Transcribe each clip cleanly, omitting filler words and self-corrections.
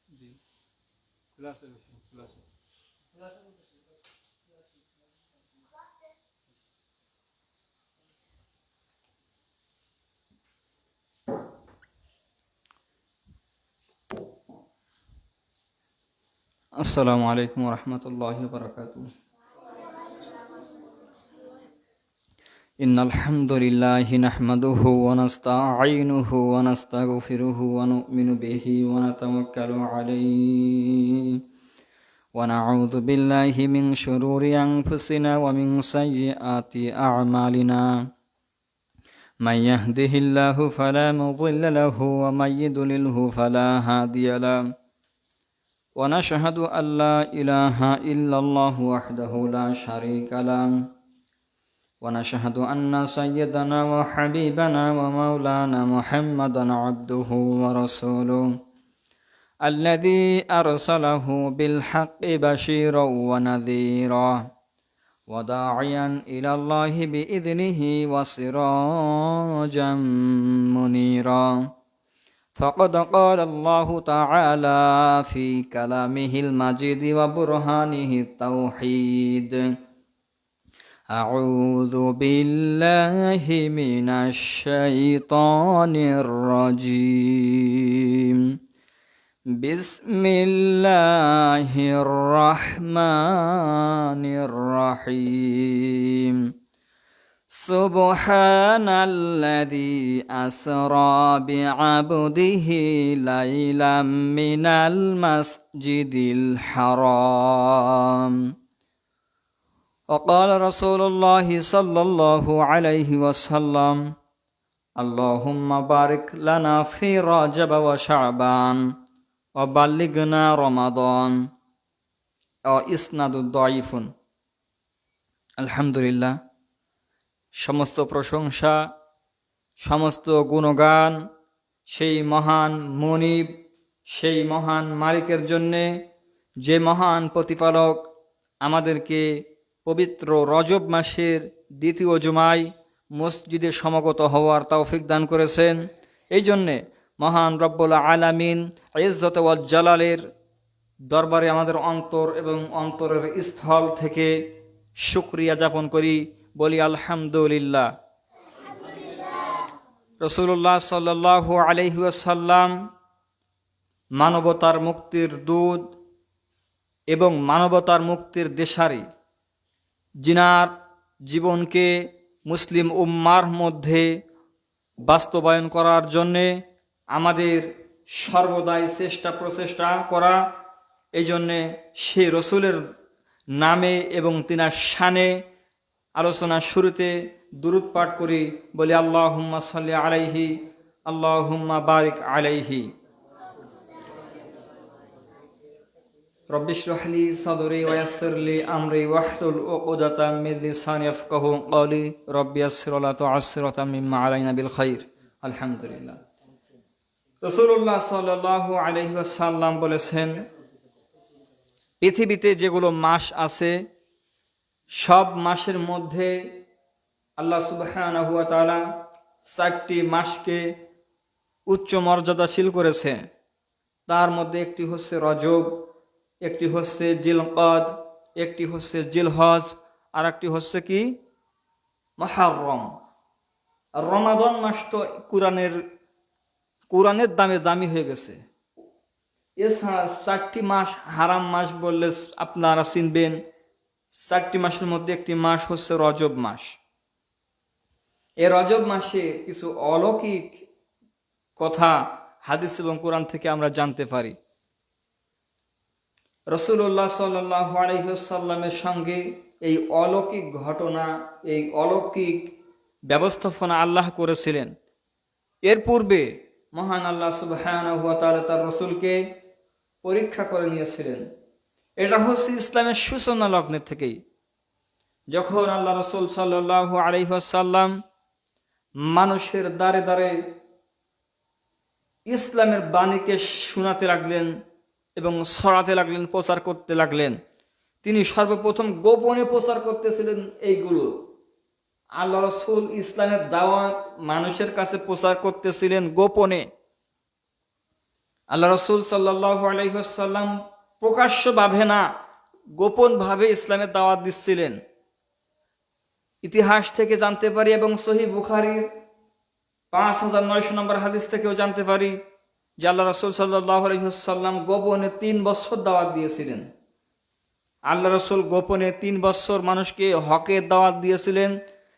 জি, ক্লাসে বসুন, ক্লাসে। আসসালামু আলাইকুম রহমতুল্লাহি বারাকাতু। ইন্নাল হামদুলিল্লাহি নাহমাদুহু ওয়া নাস্তাঈনুহু ওয়া নাস্তাগফিরুহু ওয়া নু'মিনু বিহি ওয়া নাতাওয়াক্কালু আলাইহি ওয়া নাউযু বিল্লাহি মিন শুরুরি আনফুসিনা ওয়া মিন সাইয়্যাতি আ'মালিনা। মান ইয়াহদিহিল্লাহু ফালা মুদিল্লা লাহু ওয়া মান ইউদ্লিলহু ফালা হাদিয়া লাহু। ونشهد أن لا إله إلا الله وحده لا شريك له ونشهد أن سيدنا وحبيبنا ومولانا محمدا عبده ورسوله الذي أرسله بالحق بشيرا ونذيرا وداعيا إلى الله بإذنه وسراجا منيرا. فقد قال الله تعالى في كلامه المجيد وبرهانه التوحيد: أعوذ بالله من الشيطان الرجيم. بسم الله الرحمن الرحيم. سبحان الذي أسرى بعبده ليلا من المسجد الحرام. وقال رسول الله صلى الله عليه وسلم: اللهم بارك لنا في رجب وشعبان وبلغنا رمضان. إسناد ضعيف. الحمد لله. সমস্ত প্রশংসা, সমস্ত গুণগান সেই মহান মনিব, সেই মহান মালিকের জন্যে, যে মহান প্রতিপালক আমাদেরকে পবিত্র রজব মাসের দ্বিতীয় জুমায় মসজিদে সমগত হওয়ার তৌফিক দান করেছেন। এই জন্যে মহান রব্বুল আলামিন ইজ্জত ওয়াল জালালের দরবারে আমাদের অন্তর এবং অন্তরের স্থল থেকে শুকরিয়া যাপন করি, বলি আলহামদুলিল্লাহ। রাসূলুল্লাহ সাল্লাল্লাহু আলাইহি ওয়াসাল্লাম মানবতার মুক্তির দূত এবং মানবতার মুক্তির দিশারি, যিনার জীবনকে মুসলিম উম্মার মধ্যে বাস্তবায়ন করার জন্যে আমাদের সর্বদাই চেষ্টা প্রচেষ্টা করা। এই জন্যে সেই রসুলের নামে এবং তিনার শানে আলোচনার শুরুতে দুরূদ পাঠ করি, বলি আল্লাহুম্মা সাল্লি আলাইহি, আল্লাহুম্মা বারিক আলাইহি। রব্বি ইশরাহ লি সাদরি ওয়া ইয়াসসির লি আমরি ওয়াহলুল উকদাতাম মিন লিসানি ইয়াফকাহু কওলি। রব্বি ইয়াসসির ওয়া লা তু'আসসির ওয়া তাম্মিম আলাইনা বিল খাইর। আলহামদুলিল্লাহ। রাসূলুল্লাহ সাল্লাল্লাহু আলাইহি ওয়াসাল্লাম বলেছেন, পৃথিবীতে যেগুলো মাস আছে সব মাসের মধ্যে আল্লাহ সুবহানাহু ওয়া তাআলা 4টি মাসকে উচ্চ মর্যাদাশীল করেছে। তার মধ্যে একটি হচ্ছে রজব, একটি হচ্ছে জিলকদ, একটি হচ্ছে জিলহজ, আর একটি হচ্ছে কি মুহররম। আর রমাদান মাস তো কোরআনের দামে দামি হয়ে গেছে। এছাড়া 4টি মাস হারাম মাস বললে আপনারা চিনবেন। 4টি মাসের মধ্যে একটি মাস হচ্ছে রজব মাস। এই রজব মাসে কিছু অলৌকিক কথা হাদিস এবং কোরআন থেকে আমরা জানতে পারি। রাসূলুল্লাহ সাল্লাল্লাহু আলাইহি ওয়াসাল্লামের সঙ্গে এই অলৌকিক ঘটনা, এই অলৌকিক ব্যবস্থাপনা আল্লাহ করেছিলেন। এর পূর্বে মহান আল্লাহ সুবহানাহু ওয়া তাআলা তার রাসূলকে পরীক্ষা করে নিয়েছিলেন। এটা হচ্ছে ইসলামের সূচনা লগ্নের থেকেই, যখন আল্লাহ রাসূল সাল্লাল্লাহু আলাইহি ওয়াসাল্লাম মানুষের দ্বারে দ্বারে ইসলামের বাণীকে শোনাতে লাগলেন এবং ছড়াতে লাগলেন, প্রচার করতে লাগলেন। তিনি সর্বপ্রথম গোপনে প্রচার করতেছিলেন এইগুলো। আল্লাহ রাসূল ইসলামের দাওয়াত মানুষের কাছে প্রচার করতেছিলেন গোপনে। আল্লাহ রসুল সাল্লাল্লাহু আলাইহি ওয়াসাল্লাম প্রকাশ্যভাবে না, গোপনভাবে ইসলামের দাওয়াত দিচ্ছিলেন। ইতিহাস থেকে জানতে পারি এবং সহিহ বুখারীর 5900 নম্বর হাদিস থেকেও জানতে পারি যে আল্লাহ রসুল সাল্লাল্লাহু আলাইহি ওয়াসাল্লাম গোপনে 3 বছর দাওয়াত দিয়েছিলেন। আল্লাহ রসুল গোপনে 3 বছর মানুষকে হকের দাওয়াত দিয়েছিলেন,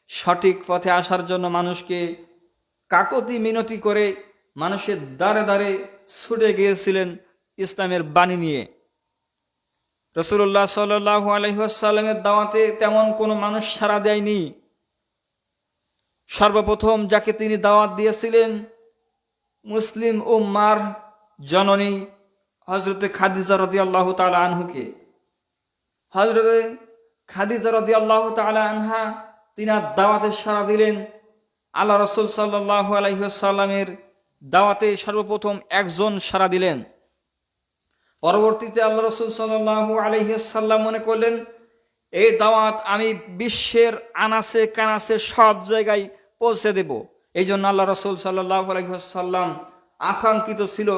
সঠিক পথে আসার জন্য মানুষকে কাকতি মিনতি করে মানুষের দ্বারে দ্বারে ছুটে গিয়েছিলেন ইসলামের বাণী নিয়ে। রাসূলুল্লাহ সাল্লাল্লাহু আলাইহি ওয়াসাল্লামের দাওয়াতে তেমন কোনো মানুষ সাড়া দেয়নি। সর্বপ্রথম যাকে তিনি দাওয়াত দিয়েছিলেন মুসলিম উম্মার জননী হযরতে খাদিজা রাদিয়াল্লাহু তাআলা আনহুকে। হযরতে খাদিজা রাদিয়াল্লাহু তাআলা আনহা তিনার দাওয়াতে সাড়া দিলেন। আল্লাহ রসুল সাল্লাল্লাহু আলাইহি ওয়াসাল্লামের দাওয়াতে সর্বপ্রথম একজন সাড়া দিলেন। পরবর্তীতে আল্লাহ রসুল সাল্লাল্লাহু আলাইহি ওয়াসাল্লাম মনে করলেন এই দাওয়াত আমি বিশ্বের আনাচে কানাচে সব জায়গায় পৌঁছে দেব। এই জন্য আল্লাহ রসুল সাল্লাল্লাহু আলাইহি ওয়াসাল্লাম আকাঙ্ক্ষিত ছিল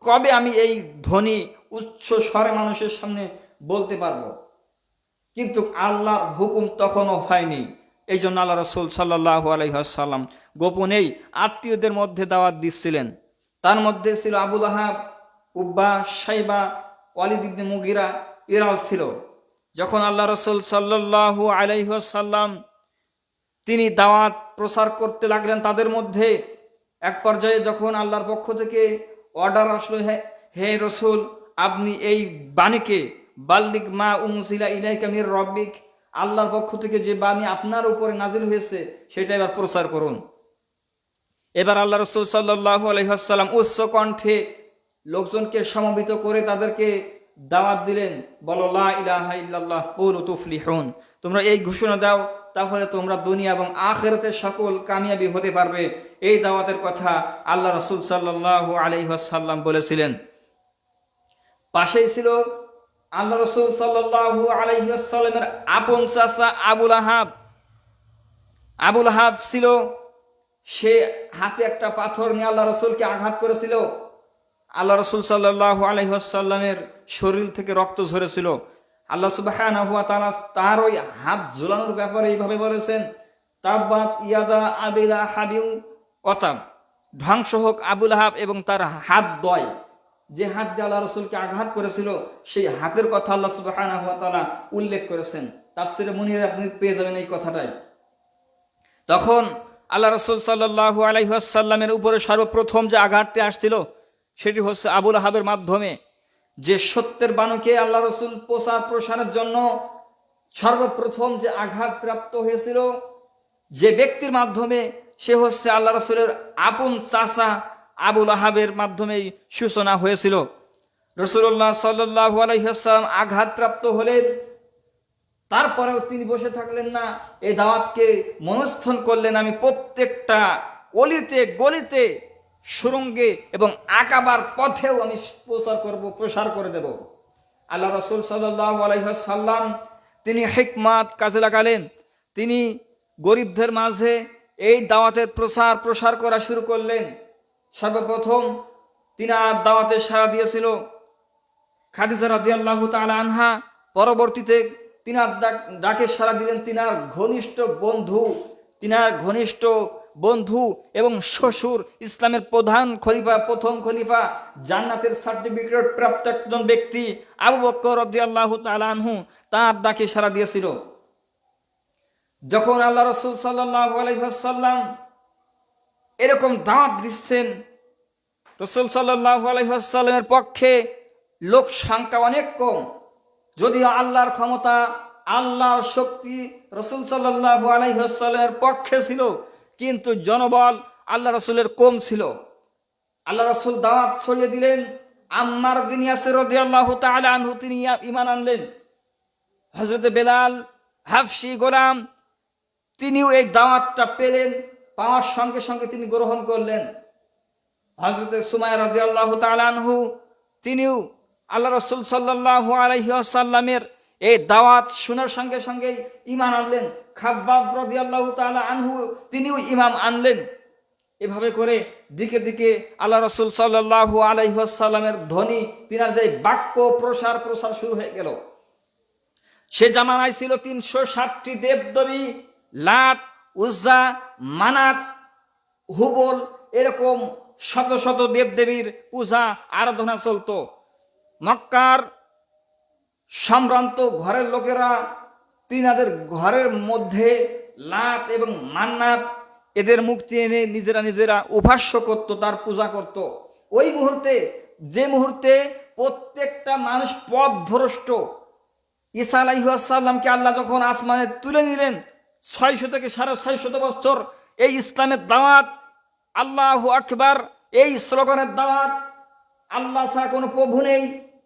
কবে আমি এই ধ্বনি উচ্চ স্বরে মানুষের সামনে বলতে পারবো, কিন্তু আল্লাহর হুকুম তখনও হয়নি। এই জন্য আল্লাহ রসুল সাল্লাল্লাহু আলাইহি ওয়াসাল্লাম গোপনেই আত্মীয়দের মধ্যে দাওয়াত দিচ্ছিলেন। তার মধ্যে ছিল আবু লাহাব, উব্বা, শাইবা, ওয়ালিদ ইবনে মুগিরা, এরাও ছিল। যখন আল্লাহ রসুল সাল্লাল্লাহু আলাইহি ওয়াসাল্লাম তিনি দাওয়াত প্রচার করতে লাগলেন তাদের মধ্যে, এক পর্যায়ে যখন আল্লাহর পক্ষ থেকে অর্ডার আসলো, হে রসুল আপনি এই বাণীকে বাল্লিগ মা উনজিলা ইলাইকা মির রব্বিক, আল্লাহর পক্ষ থেকে যে বাণী আপনার উপরে নাজিল হয়েছে সেটা এবার প্রচার করুন। এবার আল্লাহ রসুল সাল্লাল্লাহু আলাইহি ওয়াসাল্লাম উচ্চ কণ্ঠে লোকজনকে সমবেত করে তাদেরকে দাওয়াত দিলেন, বলো লা ইলাহা ইল্লাল্লাহ কুলু তুফলিহুন, তোমরা এই ঘোষণা দাও তাহলে তোমরা দুনিয়া এবং আখিরাতে সকল কামিয়াবি হতে পারবে। এই দাওয়াতের কথা আল্লাহ রসুল সাল্লাল্লাহু আলাইহি ওয়াসাল্লাম বলেছিলেন। পাশেই ছিল আল্লাহ রসুল সাল্লাল্লাহু আলাইহি ওয়াসাল্লামের আপন চাচা আবুল আহাব। আবুল আহাব ছিল, সে হাতে একটা পাথর নিয়ে আল্লাহ রসুলকে আঘাত করেছিল। আল্লাহ রসুল সাল্লাল্লাহু আলাইহি ওয়াসাল্লামের শরীর থেকে রক্ত ঝরেছিল। আল্লাহ সুবহানাহু ওয়া তাআলা তার ওই হাত ঝুলানোর ব্যাপারে এইভাবে বলেছেন, তাব্বাত ইয়াদা আবি লাহাবিন ওয়াতাব, ধ্বংস হোক আবুল আহাব এবং তার হাত দ্বয়। যে হাত দিয়ে আল্লাহ রসুলকে আঘাত করেছিল সেই হাতের কথা আল্লাহ সুবহানাহু ওয়া তাআলা উল্লেখ করেছেন। তাফসিরে মুনিরে আপনি পেয়ে যাবেন এই কথাটাই। তখন আল্লাহ রসুল সাল্লাল্লাহু আলাইহি ওয়াসাল্লামের উপরে সর্বপ্রথম যে আঘাতটি আসছিল সেটি হচ্ছে আবুল আহাবের মাধ্যমে। যে সত্যের বাণীকে আল্লাহ রসুল প্রচার প্রসারের জন্য সর্বপ্রথম যে আঘাত প্রাপ্ত হয়েছিল যে ব্যক্তির মাধ্যমে, সে হচ্ছে আল্লাহ রসুলের আপন চাচা আবুল আহাবের মাধ্যমেই সূচনা হয়েছিল। রাসূলুল্লাহ সাল্লাল্লাহু আলাইহি ওয়াসাল্লাম আঘাতপ্রাপ্ত হলেন, তারপরেও তিনি বসে থাকলেন না, এই দাওয়াতকে মনস্থন করলেন আমি প্রত্যেকটা অলিতে গলিতে সুরঙ্গে এবং আকাবার পথেও আমি প্রচার করব, প্রসার করে দেব। আল্লাহ রাসূল সাল্লাল্লাহু আলাইহি ওয়াসাল্লাম তিনি হিকমত কাজে লাগালেন। তিনি গরিবদের মাঝে এই দাওয়াতের প্রসার করা শুরু করলেন। সর্বপ্রথম তিনি দাওয়াতে সাড়া দিয়েছিল খাদিজা রাদিয়াল্লাহু তাআলা আনহা। পরবর্তীতে তিনার ডাকে সাড়া দিলেন তিনার ঘনিষ্ঠ বন্ধু এবং শ্বশুর, ইসলামের প্রথম খলিফা, জান্নাতের সার্টিফিকেট প্রাপ্ত একজন ব্যক্তি আবু বকর রাদিয়াল্লাহু তাআলা আনহু, তার ডাকে সাড়া দিয়েছিল। যখন আল্লাহ রাসূল সাল্লাল্লাহু আলাইহি ওয়াসাল্লাম এরকম দাওয়াত দিচ্ছেন, রাসূল সাল্লাল্লাহু আলাইহি ওয়াসাল্লামের পক্ষে লোক সংখ্যা অনেক কম, যদিও আল্লাহর ক্ষমতা, আল্লাহর শক্তি রাসূল সাল্লাল্লাহু আলাইহি ওয়াসাল্লামের পক্ষে ছিল, কিন্তু জনবল আল্লাহ রাসূলের কম ছিল। আল্লাহ রাসূল দাওয়াত ছড়িয়ে দিলেন। আম্মার বিন ইয়াসির রাদিয়াল্লাহু তাআলা আনহু তিনি ঈমান আনলেন। হযরত বেলাল হাফসি গোলাম তিনিও এই দাওয়াতটা পেলেন, পাওয়ার সঙ্গে সঙ্গে তিনি গ্রহণ করলেন। হযরত সুমাইয়া রাদিয়াল্লাহু তাআলা আনহু তিনিও আল্লাহ রাসূল সাল্লাল্লাহু আলাইহি ওয়াসাল্লামের এই দাওয়াত শোনার সঙ্গে সঙ্গেই ঈমান আনলেন। খাব্বাব রাদিয়াল্লাহু তাআলা আনহু তিনিও ঈমান আনলেন। এভাবে করে দিকে দিকে আল্লাহ রসুল সাল্লাল্লাহু আলাইহি ওয়াসাল্লামের ধ্বনি, তিনার যে বাক্য প্রসার শুরু হয়ে গেল। সে জামানায় ছিল 360টি দেবদেবী, লাত, উজ্জা, মানাত, হুবল, এরকম শত শত দেবদেবীর পূজা আরাধনা চলত। মক্কার সম্ভ্রান্ত ঘরের লোকেরা তিনাদের ঘরের মধ্যে লাত এবং মান্নাত এদের মুক্তি এনে নিজেরা উপাস্য করত, তার পূজা করত। ওই মুহূর্তে, যে মুহূর্তে প্রত্যেকটা মানুষ পথভ্রষ্ট, ঈসা আলাইহিস সালামকে আল্লাহ যখন আসমানে তুলে নিলেন, 600 থেকে 650 বছর এই ইসলামের দাওয়াত, আল্লাহু আকবার এই স্লোগানের দাওয়াত, আল্লাহ ছাড়া কোনো প্রভু নেই,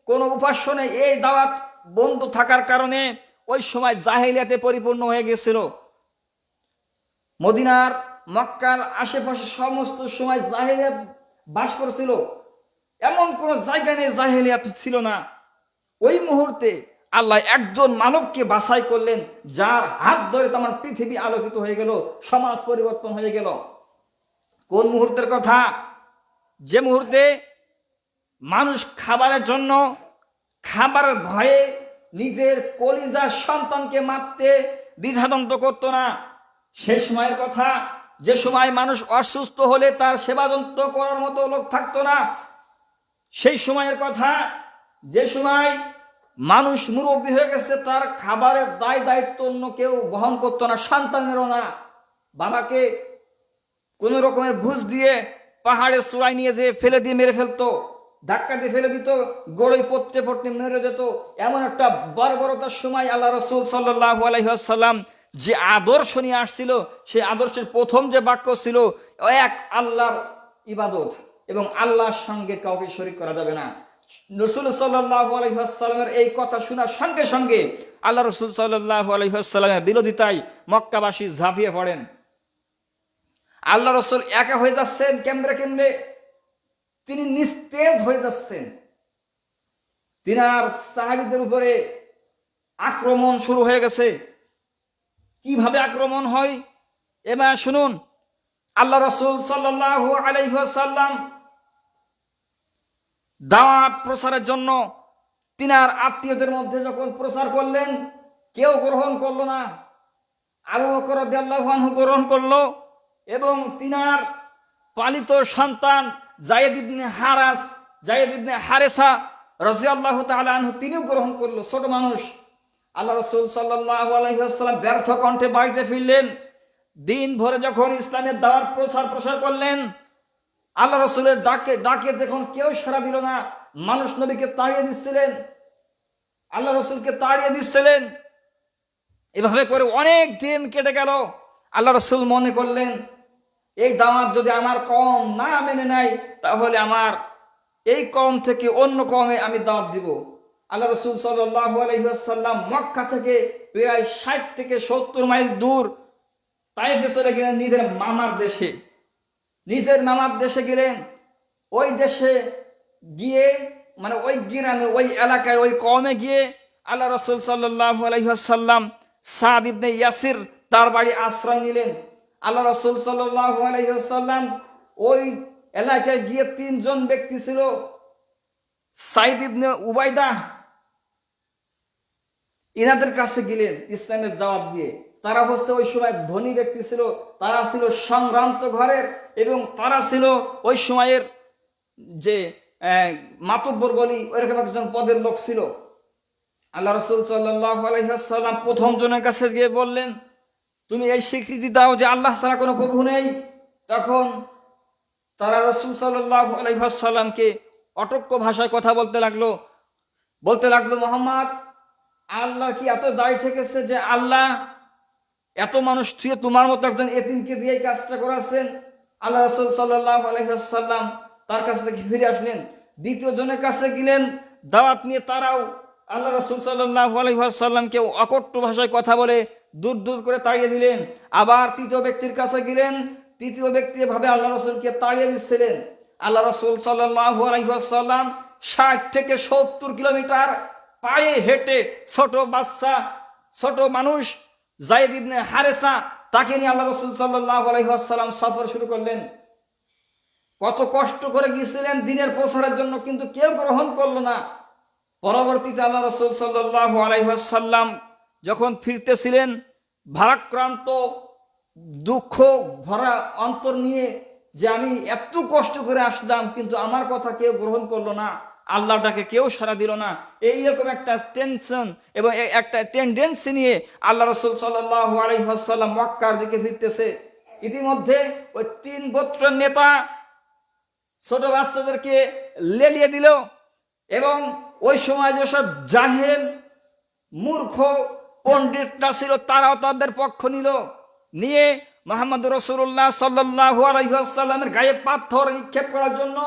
কোনো উপাস্য নেই, এই দাওয়াত বন্ধ থাকার কারণে ওই সময় জাহেলিয়াতে পরিপূর্ণ হয়ে গেছিল। মদিনার, মক্কার আশেপাশে সমস্ত সময় জাহেলিয়াত বাস করছিল, এমন কোন জায়গা নেই জাহেলিয়াত ছিল না। ওই মুহূর্তে আল্লাহ একজন মানবকে বাছাই করলেন, যার হাত ধরে তোমার পৃথিবী আলোকিত হয়ে গেল, সমাজ পরিবর্তন হয়ে গেল। কোন মুহূর্তের কথা? যে মুহূর্তে মানুষ খাবারের জন্য, খাবারের ভয়ে নিজের কলিজার সন্তানকে মারতে দ্বিধাদ্বন্দ্ব করত না। সে সময়ের কথা, যে সময় মানুষ অসুস্থ হলে তার সেবা যত্ন করার মতো লোক থাকতো না। সেই সময়ের কথা, যে সময় মানুষ মুরব্বী হয়ে গেছে, তার খাবারের দায়িত্ব অন্য কেউ বহন করতো না, সন্তানেরও না। বাবাকে কোন রকমের ভুজ দিয়ে পাহাড়ে চূড়ায় নিয়ে যেয়ে ফেলে দিয়ে মেরে ফেলতো, ধাক্কা দিয়ে ফেলে দিত, গড়ই পড়তে মেরে যেত। এমন একটা বর্বরতার সময় আল্লাহ রসুল সাল্লাল্লাহু আলাইহি ওয়াসাল্লাম যে আদর্শ নিয়ে আসছিল, সেই আদর্শের প্রথম যে বাক্য ছিল, এক আল্লাহর ইবাদত এবং আল্লাহর সঙ্গে কাউকে শরীক করা যাবে না। রসুল সাল্লাল্লাহু আলাইহি ওয়াসাল্লামের এই কথা শোনার সঙ্গে সঙ্গে আল্লাহ রসুল সাল্লাল্লাহু আলাইহি ওয়াসাল্লামের বিরোধিতায় মক্কাবাসী ঝাঁপিয়ে পড়েন। আল্লাহ রসুল একা হয়ে যাচ্ছেন, কেমনে তিনি নিস্তেজ হয়ে যাচ্ছেন। তিনার সাহাবীদের উপরে আক্রমণ শুরু হয়ে গেছে। কিভাবে আক্রমণ হয় এবার শুনুন। আল্লাহ রসুল সাল্লাল্লাহু আলাইহি ওয়াসাল্লাম দাওয়াত প্রচারের জন্য তিনার আত্মীয়দের মধ্যে যখন প্রচার করলেন, কেউ গ্রহণ করলো না। আবু বকর রাদিয়াল্লাহু আনহু গ্রহণ করলো এবং তিনার পালিত সন্তান যায়েদ ইবনে হারেসা রাদিয়াল্লাহু তাআলা আনহু তিনিও গ্রহণ করলো, ছোট মানুষ। আল্লাহ রাসূল সাল্লাল্লাহু আলাইহি ওয়াসাল্লাম ব্যর্থ কণ্ঠে বাড়িতে ফিরলেন। দিন ভরে যখন ইসলামের দাওয়াত প্রসার করলেন, আল্লাহ রাসূলের ডাকে যখন কেউ সাড়া দিল না, মানুষ নবীকে তাড়িয়ে দিচ্ছিলেন, আল্লাহ রাসূলকে তাড়িয়ে দিচ্ছিলেন। এভাবে করে অনেক দিন কেটে গেল। আল্লাহ রাসূল মনে করলেন, এই দাওয়াত যদি আমার কওম না মেনে নেয়, তাহলে আমার এই কওম থেকে অন্য কওমে আমি দাওয়াত দিব। আল্লাহ রাসূল সাল্লাল্লাহু আলাইহি ওয়াসাল্লাম মক্কা থেকে প্রায় 60 থেকে 70 মাইল দূর তায়েফে চলে গেলেন, নিজের মামার দেশে গেলেন। ওই দেশে গিয়ে, মানে ওই গ্রামে, ওই এলাকায়, ওই কওমে গিয়ে আল্লাহ রাসূল সাল্লাল্লাহু আলাইহি ওয়াসাল্লাম সাদ ইবনে ইয়াসির তার বাড়ি আশ্রয় নিলেন। আল্লাহ রাসূল সাল্লাল্লাহু আলাইহি ওয়াসাল্লাম ওই এলাকায় গিয়ে 3 জন ব্যক্তি ছিল, সাইদ ইবনে উবাইদা, ইনাদের কাছে গেলেন ইসলামের দাওয়াত দিয়ে। তারা হচ্ছে ওই সময় ধনী ব্যক্তি ছিল, তারা ছিল সম্ভ্রান্ত ঘরের এবং তারা ছিল ওই সময়ের যে মাতব্বর বলি, ওইরকম একজন পদের লোক ছিল। আল্লাহ রাসূল সাল্লাল্লাহু আলাইহি ওয়াসাল্লাম প্রথম জনের কাছে গিয়ে বললেন, তুমি এই স্বীকৃতি দাও যে আল্লাহ ছাড়া কোনো প্রভু নেই। তখন তারা রাসূল সাল্লাল্লাহু আলাইহি ওয়াসাল্লামকে অটক্য ভাষায় কথা বলতে লাগলো, মুহাম্মদ, আল্লাহ কি এত দায় ঠেকেছে যে আল্লাহ এত মানুষ থুয়ে তোমার মতো একজন এতিমকে দিয়ে এই কাজটা করাচ্ছেন? আল্লাহ রাসূল সাল্লাল্লাহু আলাইহি ওয়াসাল্লাম তার কাছ থেকে ফিরে আসলেন। দ্বিতীয় জনের কাছে গেলেন দাওয়াত নিয়ে, তারাও আল্লাহ রাসূল সাল্লাল্লাহু আলাইহি ওয়াসাল্লামকে অকট্য ভাষায় কথা বলে দূর করে তাড়িয়ে দিলেন। আবার তৃতীয় ব্যক্তির কাছে গেলেন, তৃতীয় ব্যক্তি এভাবে আল্লাহ রাসূলকে তাড়িয়ে দিচ্ছিলেন। আল্লাহ রাসূল সাল্লাল্লাহু আলাইহি ওয়াসাল্লাম 60 থেকে 70 কিলোমিটার পায়ে হেঁটে, ছোট বাচ্চা, ছোট মানুষ যায়েদ ইবনে হারেসা, তাকে নিয়ে আল্লাহ রাসূল সাল্লাল্লাহু আলাইহি ওয়াসাল্লাম সফর শুরু করলেন। কত কষ্ট করে গিয়েছিলেন দিনের প্রসারের জন্য, কিন্তু কেউ গ্রহণ করলো না। পরবর্তীতে আল্লাহ রাসূল সাল্লাল্লাহু আলাইহি ওয়াসাল্লাম যখন ফিরতেছিলেন ভারাক্রান্ত, দুঃখ ভরা অন্তর নিয়ে, যে আমি এত কষ্ট করে আসলাম কিন্তু আমার কথা কেউ গ্রহণ করলো না, আল্লাহটাকে কেউ সাড়া দিল না, এইরকম একটা টেনশন এবং একটা টেন্ডেন্সি নিয়ে আল্লাহ রাসূল সাল্লাল্লাহু আলাইহি ওয়াসাল্লাম মক্কার দিকে ফিরতেছে। ইতিমধ্যে ওই 3 গোত্রের নেতা ছোট বাচ্চাদেরকে লেলিয়ে দিল, এবং ওই সময় যেসব জাহেল মূর্খ পণ্ডিতরা ছিল তারাও তাদের পক্ষ নিয়ে মুহাম্মদ রাসূলুল্লাহ সাল্লাল্লাহু আলাইহি ওয়াসাল্লামের গায়ে পাথর নিক্ষেপ করার জন্য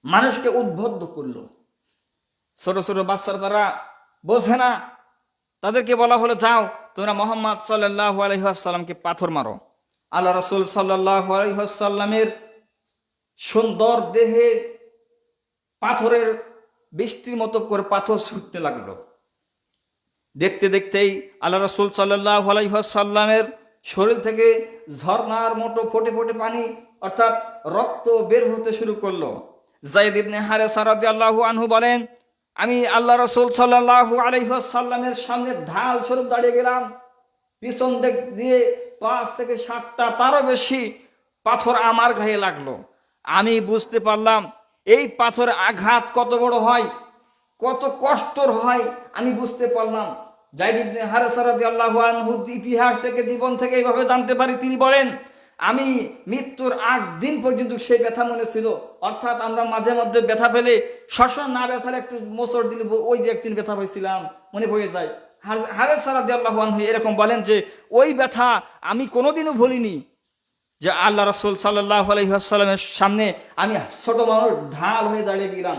মানুষকে উদ্বুদ্ধ করলো। ছোট ছোট বাচ্চারা তারা বোঝে না, তাদেরকে বলা হলো, যাও তোমরা মুহাম্মদ সাল্লাল্লাহু আলাইহি ওয়াসাল্লামকে পাথর মারো। আল্লাহ রাসূল সাল্লাল্লাহু আলাইহি ওয়াসাল্লামের সুন্দর দেহে পাথরের বৃষ্টির মতো করে পাথর ছুটতে লাগলো। দেখতে দেখতেই আল্লাহ রাসূল সাল্লাল্লাহু আলাইহি ওয়াসাল্লামের শরীর থেকে ঝর্ণার মতো ফোটে ফোটে পানি অর্থাৎ রক্ত বের হতে শুরু করলো। যায়েদ ইবনে হারেসা রাদিয়াল্লাহু আনহু বলেন, আমি আল্লাহ রাসূল সাল্লাল্লাহু আলাইহি ওয়াসাল্লামের সামনে ঢাল স্বরূপ দাঁড়িয়ে গেলাম। পিছন দিক দিয়ে 5 থেকে 7টা তারও বেশি পাথর আমার গায়ে লাগলো। আমি বুঝতে পারলাম এই পাথরের আঘাত কত বড় হয়, কত কষ্টর হয়, আমি বুঝতে পারলাম। যায়েদ ইবনে হারেসা রাদিয়াল্লাহু আনহু ইতিহাস থেকে, জীবন থেকে এইভাবে জানতে পারি, তিনি বলেন, আমি মৃত্যুর আগ দিন পর্যন্ত সেই ব্যথা মনে ছিল। অর্থাৎ আমরা মাঝে মধ্যে ব্যথা পেলে সবসময় না ব্যথার একটু মোচড় দিলে ওই যে একদিন ব্যথা হয়েছিলাম মনে পড়ে যায়। হারেসা রাদিয়াল্লাহু আনহু এরকম বলেন যে ওই ব্যথা আমি কোনোদিনও ভুলিনি, যে আল্লাহ রাসূল সাল্লাল্লাহু আলাইহি ওয়াসাল্লামের সামনে আমি ছোট মানুষ ঢাল হয়ে দাঁড়িয়ে গেলাম।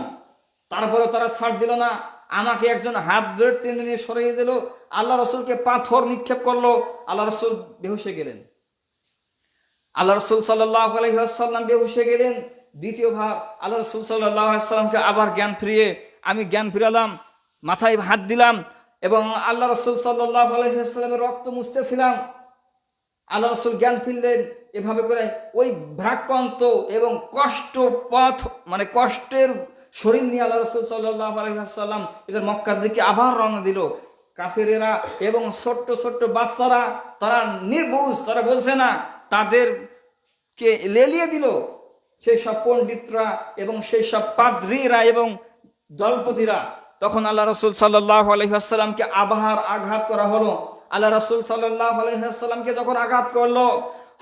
তারপরেও তারা ছাড় দিল না, আমাকে একজন হাত ধরে টেনে নিয়ে সরিয়ে দিল, আল্লাহ রাসূলকে পাথর নিক্ষেপ করলো। আল্লাহ রাসূল বেহুশ হয়ে গেলেন। আল্লাহ রাসূল সাল্লাল্লাহু আলাইহি ওয়াসাল্লাম বেহুশ হয়ে গেলেন। দ্বিতীয়বার আল্লাহ রাসূল সাল্লাল্লাহু আলাইহি ওয়াসাল্লামকে আবার জ্ঞান ফিরিয়ে আমি জ্ঞান ফিরালাম, মাথায় হাত দিলাম এবং আল্লাহ রাসূল সাল্লাল্লাহু আলাইহি ওয়াসাল্লামের রক্ত মুছতেছিলাম। আল্লাহ রাসূল জ্ঞান ফিরলেন। এভাবে করে ওই ভ্রাক্রান্ত এবং কষ্টের শরীর নিয়ে আল্লাহ রাসূল সাল্লাল্লাহু আলাইহি ওয়াসাল্লাম এদের মক্কার দিকে আবার রওনা দিল। কাফেরেরা এবং ছোট্ট ছোট্ট বাচ্চারা তারা নির্বুঝ, তারা বলছে না, তাদেরকে লেলিয়ে দিল সেই সব পণ্ডিতরা এবং সেই সব পাদ্রীরা এবং দলপতিরা। তখন আল্লাহ রাসূল সাল্লাল্লাহু আলাইহি ওয়াসাল্লামকে আবার আঘাত করা হলো। আল্লাহ রাসূল সাল্লাল্লাহু আলাইহি ওয়াসাল্লামকে যখন আঘাত করলো,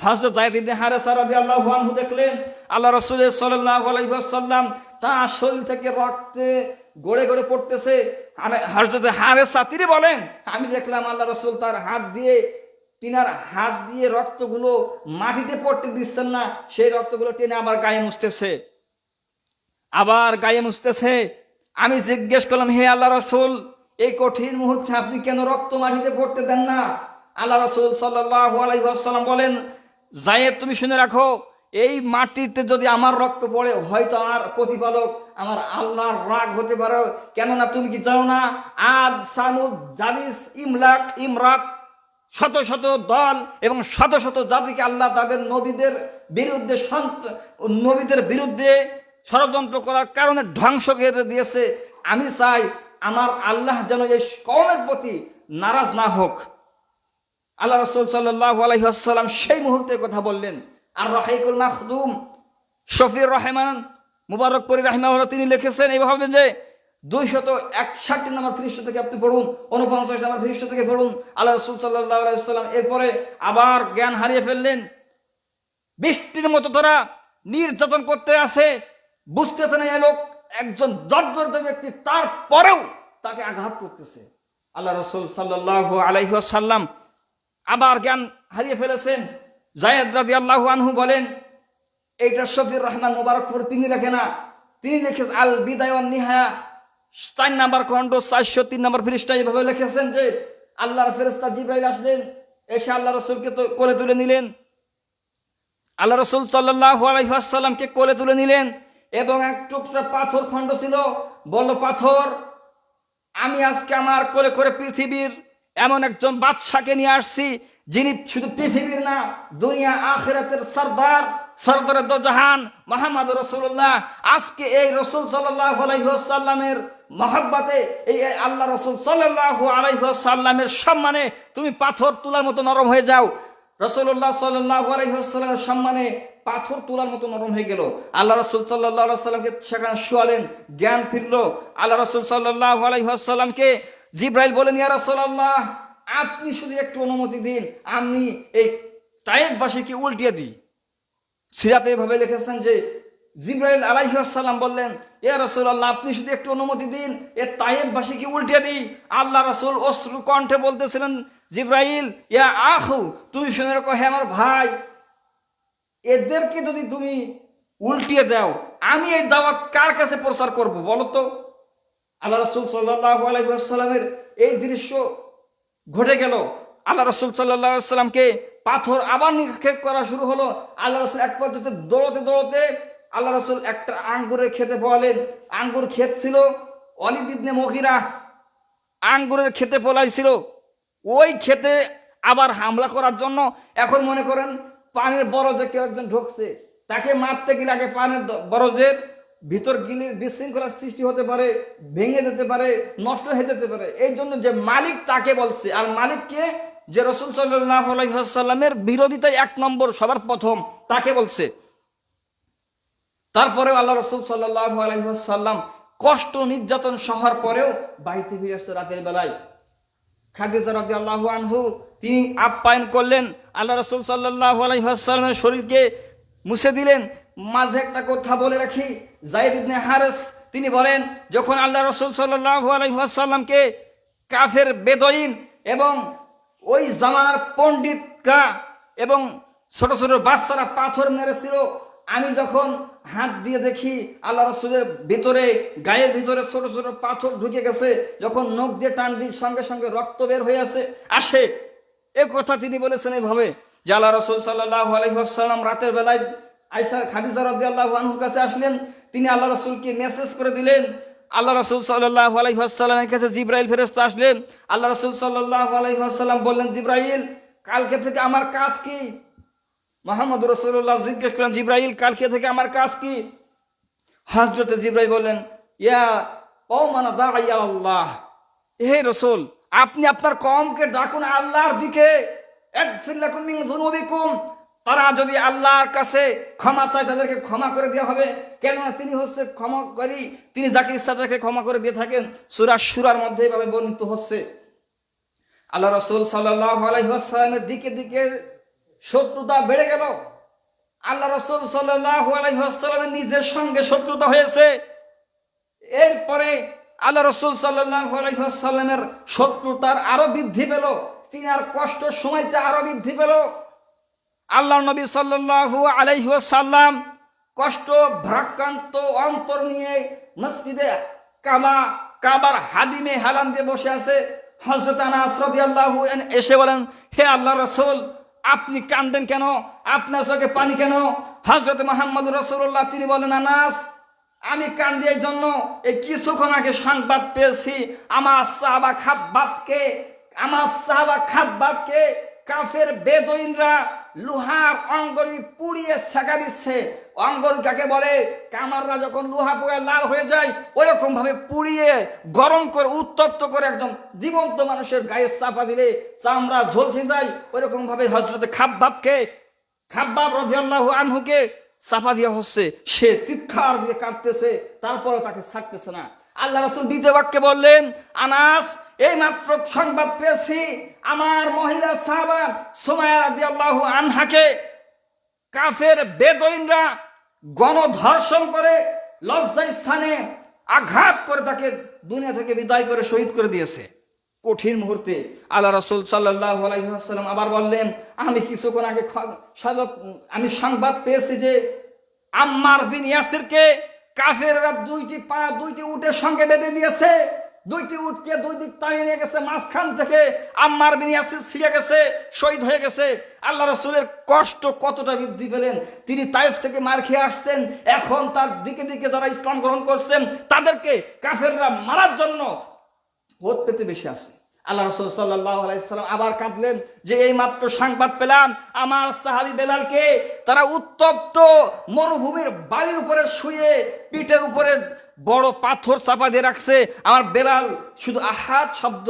হযরত যায়েদ ইবনে হারেসা রাদিয়াল্লাহু আনহু দেখলেন আল্লাহ রাসূল সাল্লাল্লাহু আলাইহি ওয়াসাল্লাম তার শরীর থেকে রক্তে গড়ে গড়ে পড়তেছে। হযরত হারেসা তিনি বলেন, আমি দেখলাম আল্লাহ রাসূল তার হাত দিয়ে রক্তগুলো মাটিতে পড়তে দিচ্ছেন না, সেই রক্তগুলো টেনে আবার গায়ে মুছতেছে। আমি জিজ্ঞেস করলাম, হে আল্লাহ রাসূল, এই কঠিন মুহূর্তে আপনি কেন রক্ত মাটিতে পড়তে দেন না? আল্লাহ রাসূল সাল্লাল্লাহু আলাইহি ওয়াসাল্লাম বলেন, যায়েদ তুমি শুনে রাখো, এই মাটিতে যদি আমার রক্ত পড়ে হয়তো আমার প্রতিপালক আমার আল্লাহর রাগ হতে পারে। কেননা তুমি কি জানো না, আদ, সামুদ, জাদিস, ইমরাত শত শত দল এবং শত শত জাতিকে আল্লাহ তাদের নবীদের বিরুদ্ধে ষড়যন্ত্র করার কারণে ধ্বংস করে দিয়েছে। আমি চাই আমার আল্লাহ যেন এই কওমের প্রতি নারাজ না হোক। আল্লাহ রাসূল সাল্লাল্লাহু আলাইহি ওয়াসাল্লাম সেই মুহূর্তে কথা বললেন। আর রাহিকুল মাখদুম শফিউর রহমান মুবারকপুরী রাহিমাহুল্লাহ তিনি লিখেছেন এইভাবে যে 261 নম্বর পৃষ্ঠা থেকে আপনি পড়ুন, 49 নম্বর পৃষ্ঠা থেকে পড়ুন। আল্লাহ রাসূল সাল্লাল্লাহু আলাইহি ওয়াসাল্লাম এরপরে আবার জ্ঞান হারিয়ে ফেললেন। বৃষ্টির মতো তারা নির্যাতন করতে আসে, বুঝতেছে না এ লোক একজন জর্জরিত ব্যক্তি, তারপরেও তাকে আঘাত করতেছে। আল্লাহ রাসূল সাল্লাল্লাহু আলাইহি ওয়াসাল্লাম আবার জ্ঞান হারিয়ে ফেলেছেন। যায়েদ রাদিয়াল্লাহু আনহু বলেন, এইটা শফিউর রহমান মুবারকপুর তিনি লেখে না, তিনি লিখেছেন আল বিদায়া ওয়ান নিহায়া 4 নম্বর খণ্ড 403 নম্বর পৃষ্ঠায় এভাবে লিখেছেন যে আল্লাহর ফেরেশতা জিবরাইল আসলেন, এসে আল্লাহ রাসূলকে কোলে তুলে নিলেন। আল্লাহ রাসূল সাল্লাল্লাহু আলাইহি ওয়াসাল্লামকে কোলে তুলে নিলেন এবং এক টুকরা পাথর খণ্ড ছিল। বলল, পাথর, আমি আজকে আমার কোলে করে পৃথিবীর এমন একজন বাদশাকে নিয়ে আসছি যিনি শুধু পৃথিবীর না দুনিয়া আখিরাতের সরদার, সরদারে দো জাহান মুহাম্মদ রাসূলুল্লাহ, আজকে এই রাসূল সাল্লাল্লাহু আলাইহি ওয়াসাল্লামের মহব্বতে, এই আল্লাহ রাসূল সাল্লাল্লাহু আলাইহি ওয়াসাল্লামের সম্মানে তুমি পাথর তুলার মতো নরম হয়ে যাও। রাসূলুল্লাহ সাল্লাল্লাহু আলাইহি ওয়াসাল্লামের সম্মানে পাথর তোলার মতো নরম হয়ে গেল। আল্লাহ রাসূল সাল্লাল্লাহু আলাইহি ওয়াসাল্লামকে সেখানে শোয়ালেন, জ্ঞান ফিরল। আল্লাহ রাসূল সাল্লাল্লাহু আলাইহি ওয়াসাল্লামকে জিবরাইল বলেন, ইয়া রাসূলুল্লাহ, আপনি শুধু একটু অনুমতি দিন, আমি এই তায়েফবাসীকে উল্টিয়ে দিই। সিরাতে এভাবে লিখেছেন যে জিবরাইল আলাইহিস সালাম বললেন, ইয়া রাসূলুল্লাহ, আপনি শুধু একটু অনুমতি দিন, এ তায়েফবাসীকে উল্টিয়ে দিই। আল্লাহ রাসূল অশ্রু কণ্ঠে বলতেছিলেন, জিবরাইল, ইয়া আখু, তুমি শুনে রাখো, হে আমার ভাই, এদেরকে যদি তুমি উল্টিয়ে দাও, আমি এই দাওয়াত কার কাছে প্রচার করব বলো তো? আল্লাহ রাসূল সাল্লাল্লাহু আলাইহি ওয়াসাল্লামের এই দৃশ্য ঘটে গেল। আল্লাহ রাসূল সাল্লাল্লাহু আলাইহি ওয়াসাল্লামকে পাথর আবার নিক্ষেপ করা শুরু হলো। আল্লাহ রাসূল এক পর্যায়ে দৌড়তে দৌড়তে আল্লাহ রাসূল একটা আঙ্গুরের খেতে পড়ালেন। আঙ্গুর ক্ষেত ছিল ওয়ালিদ ইবনে মুগীরা, আঙ্গুরের খেতে পলাইছিল। ওই খেতে আবার হামলা করার জন্য এখন মনে করেন পানের বরজে কেউ একজন ঢুকছে, তাকে মারতে গেলে আগে পানের বরজের ভিতর গিলে বিশৃঙ্খলার সৃষ্টি হতে পারে, ভেঙে যেতে পারে, নষ্ট হয়ে যেতে পারে। এই জন্য যে মালিক তাকে বলছে, আর মালিককে যে রাসূল সাল্লাল্লাহু আলাইহি ওয়াসাল্লামের বিরোধিতায় 1 নম্বর সবার প্রথম তাকে বলছে। তারপরে আল্লাহ রাসূল সাল্লাল্লাহু আলাইহি ওয়াসাল্লাম কষ্ট নির্যাতন সহার পরেও বাড়িতে ফিরে আসছে রাতের বেলায়। খাদিজা রাদিয়াল্লাহু আনহু তিনি আপ্যায়ন করলেন, আল্লাহ রাসূল সাল্লাল্লাহু আলাইহি ওয়াসাল্লামের শরীরকে মুছে দিলেন। মাঝে একটা কথা বলে রাখি, যায়েদ ইবনে হারেস তিনি বলেন, যখন আল্লাহ রাসূল সাল্লাল্লাহু আলাইহি ওয়াসাল্লামকে কাফের বেদঈন এবং ওই জামানার পণ্ডিতরা এবং ছোট ছোট বাচ্চারা পাথর মেরেছিল, আমি যখন হাত দিয়ে দেখি আল্লাহ রাসূলের ভিতরে, গায়ের ভিতরে ছোট ছোট পাথর ঢুকে গেছে, যখন নখ দিয়ে টান দিই সঙ্গে সঙ্গে রক্ত বের হয়ে আসে। এ কথা তিনি বলেছেন এইভাবে যে আল্লাহ রাসূল সাল্লাল্লাহু আলাইহি ওয়াসাল্লাম রাতের বেলায় আয়েশা খাদিজা রাদিয়াল্লাহু আনহার কাছে আসলেন। তিনি আল্লাহ রাসূলকে মেসেজ করে দিলেন। আল্লাহ রাসূল সাল্লাল্লাহু আলাইহি ওয়াসাল্লামের কাছে জিবরাইল ফেরেশতা আসলেন। আল্লাহ রাসূল সাল্লাল্লাহু আলাইহি ওয়াসাল্লাম বললেন, জিবরাইল, কালকে থেকে আমার কাজ কি? মুহাম্মদ রাসূলুল্লাহ জিজ্ঞেস করলেন, জিবরাইল, কালকে থেকে আমার কাজ কি? হযরত জিবরাইল বললেন, ইয়া কওমানা দাইয়া আল্লাহ, হে রাসূল, আপনি আপনার কওমকে ডাকুন আল্লাহর দিকে। ইগফির লাকুম মিন যুনুবিকুম, তারা যদি আল্লাহর কাছে ক্ষমা চায় তাদেরকে ক্ষমা করে দেওয়া হবে, কেননা তিনি হচ্ছে ক্ষমাকারী, তিনি যাকে ইচ্ছা তাকে ক্ষমা করে দিয়ে থাকেন। সূরা সূরার মধ্যে এভাবে বর্ণিত হচ্ছে। আল্লাহ রাসূল সাল্লাল্লাহু আলাইহি ওয়াসাল্লামের দিকে দিকে শত্রুতা বেড়ে গেল। আল্লাহ রাসূল সাল্লাল্লাহু আলাইহি ওয়াসাল্লামের নিজের সঙ্গে শত্রুতা হয়েছে। এরপরে আল্লাহ রাসূল সাল্লাল্লাহু আলাইহি ওয়াসাল্লামের শত্রুতার আরো বৃদ্ধি পেল, তিনার কষ্ট সময়টা আরো বৃদ্ধি পেল। আল্লাহ নবী সাল্লাল্লাহু আলাইহি ওয়াসাল্লাম কষ্ট ভারাক্রান্ত অন্তর নিয়ে মসজিদে কাবার হাদিমে হালাম দিয়ে বসে আছে। হযরত আনাস রাদিয়াল্লাহু আনহু এসে বলেন, হে আল্লাহর রাসূল, আপনি কাঁদেন কেন? আপনার চোখে পানি কেন? হযরত মুহাম্মদ রাসূলুল্লাহ তিনি বলেন, আনাস, আমি কান্দি এই জন্য, এই কিছুক্ষণ আগে সংবাদ পেয়েছি আমার সাহাবা খাব্বাবকে কাফের বেদুইনরা লোহার অঙ্গরি পুড়িয়ে ছেঁকা দিচ্ছে। অঙ্গরি কাকে বলে? কামাররা যখন লোহা পুড়ে লাল হয়ে যায়, ওই রকম ভাবে পুড়িয়ে গরম করে উত্তপ্ত করে একজন জীবন্ত মানুষের গায়ে চাপা দিলে চামড়া ঝলসে যায়, ওই রকম ভাবে হযরত খাব্বাব রাদিয়াল্লাহু আনহুকে চাপা দেওয়া হচ্ছে। সে চিৎকার দিয়ে কাঁদতেছে, তারপরে তাকে ছাড়তেছে না। আল্লাহ রাসূল দ্বিতীয় বাক্যে বললেন, আনাস, এই মাত্র সংবাদ পেয়েছি আমার মহিলা সাহাবা সুমাইয়া রাদিয়াল্লাহু আনহাকে কাফের বেদুইনরা গণধর্ষণ করে লজ্জার স্থানে আঘাত করে তাকে দুনিয়া থেকে বিদায় করে শহীদ করে দিয়েছে। কঠিন মুহূর্তে আল্লাহ রাসূল সাল্লাল্লাহু আলাইহি ওয়াসাল্লাম আবার বললেন, আমি কিছুক্ষণ আগে আমি সংবাদ পেয়েছি যে আম্মার বিন ইয়াসিরকে কাফেররা দুইটি উটের সঙ্গে বেঁধে দিয়েছে। দুইটি উটকে দুই দিক টানিয়ে নিয়ে গেছে, মাঝখান থেকে আম্মার বিন ইয়াসির ছিঁড়ে গেছে, শহীদ হয়ে গেছে। আল্লাহ রাসূলের কষ্ট কতটা বৃদ্ধি পেলেন। তিনি তায়েফ থেকে মার খেয়ে আসছেন, এখন তার দিকে দিকে যারা ইসলাম গ্রহণ করছেন তাদেরকে কাফেররা মারার জন্য ভোট পেতে বেশি আসে। আল্লাহ রাসূল সাল্লাল্লাহু আলাইহি সাল্লাম আবার কাঁদলেন যে এই মাত্র সংবাদ পেলাম আমার সাহাবী বেলালকে তারা উত্তপ্ত মরুভূমির বালির উপরে শুয়ে পিঠের উপরে বড় পাথর চাপা দিয়ে রাখছে, আমার বেলাল শুধু আহাদ শব্দ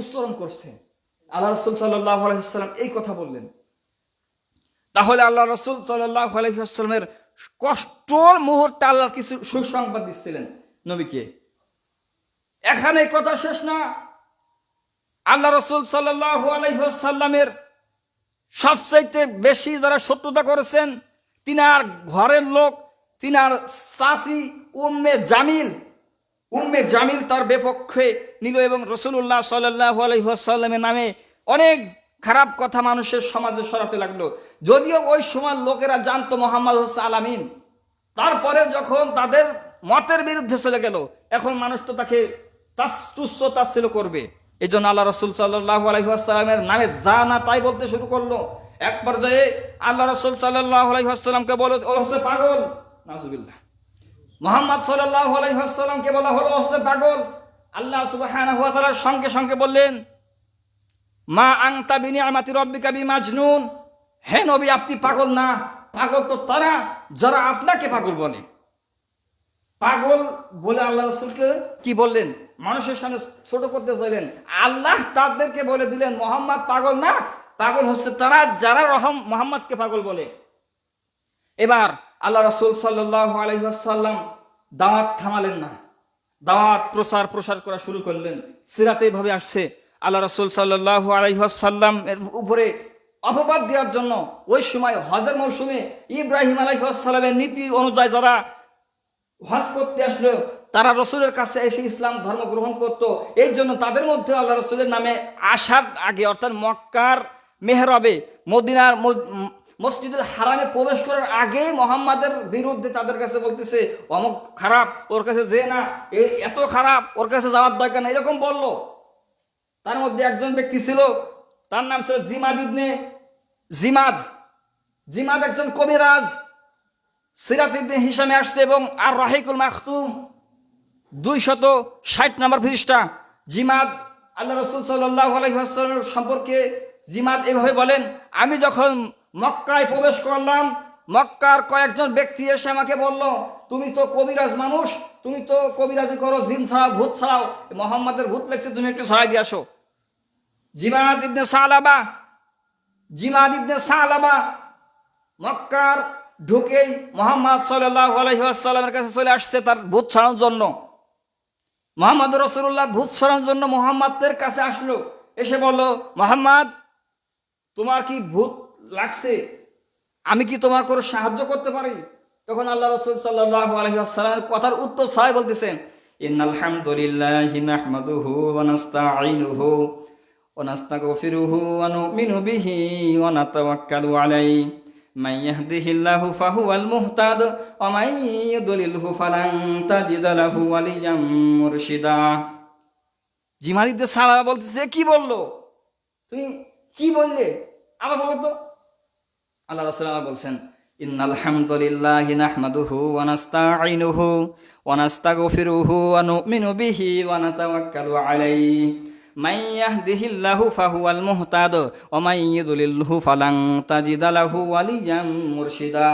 উচ্চারণ করছে। আল্লাহ রাসূল সাল্লাল্লাহু আলাইহি সাল্লাম এই কথা বললেন। তাহলে আল্লাহ রাসূল সাল্লাল্লাহু আলাইহি ওয়াসাল্লামের কষ্টর মুহূর্তে আল্লাহ কিছু সুসংবাদ দিচ্ছিলেন নবীকে। এখানে কথা শেষ না। আল্লাহ রাসূল সাল্লাল্লাহু আলাইহি ওয়াসাল্লামের সবচাইতে বেশি যারা শত্রুতা করেছেন তিনার ঘরের লোক, তিনার চাচি উম্মে জামিল তার বিপক্ষে নিল এবং রাসূলুল্লাহ সাল্লাল্লাহু আলাইহি ওয়াসাল্লামের নামে অনেক খারাপ কথা মানুষের সমাজে ছড়াতে লাগলো। যদিও ওই সময় লোকেরা জানতো মুহাম্মদ হচ্ছে আলামিন, তারপরে যখন তাদের মতের বিরুদ্ধে চলে গেল এখন মানুষ তো তাকে তুচ্ছ তাচ্ছিল্য করবে। এই জন্য আল্লাহ রাসূল সাল্লাল্লাহু আলাইহি ওয়াসাল্লামের নামে যা না তাই বলতে শুরু করলো। এক পর্যায়ে আল্লাহ রাসূল সাল্লাল্লাহু আলাইহি ওয়াসাল্লামকে বলে ও হচ্ছে পাগল, নাউজুবিল্লাহ। মুহাম্মদ সাল্লাল্লাহু আলাইহি ওয়াসাল্লামকে বলা হলো হচ্ছে পাগল। আল্লাহ সুবহানাহু ওয়া তাআলা সঙ্গে সঙ্গে বললেন মা আনতা বিনিআমাতি রাব্বিকা বিমাজনুন, হে নবী আপনি পাগল না, পাগল তো তারা যারা আপনাকে পাগল বলে। পাগল বলে আল্লাহ রাসূলকে কি বললেন? মানুষের সামনে ছোট করতে চাইলেন। আল্লাহ তাদেরকে বলে দিলেন মুহাম্মদ পাগল না, পাগল হচ্ছে তারা যারা মুহাম্মদকে পাগল বলে। এবার আল্লাহ রাসূল সাল্লাল্লাহু আলাইহি ওয়াসাল্লাম দাওয়াত থামালেন না, দাওয়াত প্রসার করা শুরু করলেন। সিরাতে এইভাবে আসছে আল্লাহ রাসূল সাল্লাল্লাহু আলাইহি ওয়াসাল্লাম এর উপরে অপবাদ দেওয়ার জন্য ওই সময় হজের মৌসুমে ইব্রাহিম আলাইহিস সালামের নীতি অনুযায়ী যারা হজ করতে আসলো তারা রসুলের কাছে এসে ইসলাম ধর্ম গ্রহণ করত। এই জন্য তাদের মধ্যে আল্লাহ রসুলের নামে আসার আগে অর্থাৎ মক্কার মেহরাবে মদিনার মসজিদের হারামে প্রবেশ করার আগেই মোহাম্মদের বিরুদ্ধে তাদের কাছে বলতেছে অমুক খারাপ, ওর কাছে যে না এত খারাপ, ওর কাছে যাওয়ার দরকার না, এরকম বললো। তার মধ্যে একজন ব্যক্তি ছিল, তার নাম ছিল জিমাদ একজন কবিরাজ। সিরাত ইবনে হিশামে আসছে এবং আর রাহিকুল মাখতুম 260 নম্বর পৃষ্ঠা। জিমাদ আল্লাহ রাসূল সাল্লাল্লাহু আলাইহি ওয়াসাল্লাম সম্পর্কে জিমাদ এভাবে বলেন, আমি যখন মক্কায় প্রবেশ করলাম মক্কার কয়েকজন ব্যক্তি এসে আমাকে বলল তুমি তো কবিরাজ মানুষ, তুমি তো কবিরাজি করো, জিন ছাড়াও ভূত ছাড়াও, মোহাম্মদের ভূত লেগছে, তুমি একটু ছাড়াই দিয়ে আসো। জিমাদ ইবনে সালাবা মক্কার ঢুকেই মুহাম্মদ সাল্লাল্লাহু আলাইহি ওয়াসাল্লামের কাছে চলে আসছে তার ভূত ছাড়ানোর জন্য। মুহাম্মদ রাসূলুল্লাহ ভূত ছাড়ানোর জন্য মুহাম্মদের কাছে আসলো, এসে বলল মুহাম্মদ তোমার কি ভূত লাগছে, আমি কি তোমার কোনো সাহায্য করতে পারি? তখন আল্লাহ রাসূল সাল্লাল্লাহু আলাইহি ওয়াসাল্লামের কথার উত্তর ছাড়াই বলতেছেন ইন্নাল হামদুলিল্লাহি নাহমাদুহু ওয়া নাস্তাঈনুহু ওয়া নাস্তাগফিরুহু ওয়া নু'মিনু বিহি ওয়া নাতাওয়াক্কালু আলাইহি মান ইয়াহদিহিল্লাহু ফাহুয়াল মুহতাদ ওয়া মান ইউদ্লিলহু ফালান তাজিদা লাহু ওয়ালিয়্যাম মুরশিদা। জিমাদ ইবনে সালাবা বলতেছে কি বললো, তুমি কি বললে আবার বলো তো। আল্লাহ রাসূল বলছেন ইন্নাল হামদুলিল্লাহি নাহমাদুহু ওয়া নাস্তাঈনুহু ওয়া নাস্তাগফিরুহু ওয়া নু'মিনু বিহি ওয়া নাতাওয়াক্কালু আলাইহি মান ইয়াহদিহিল্লাহু ফাহুয়াল মুহতাদ ওয়া মান ইউদ্লিলহু ফালান তাজিদা লাহু ওয়ালিয়্যাম মুরশিদা।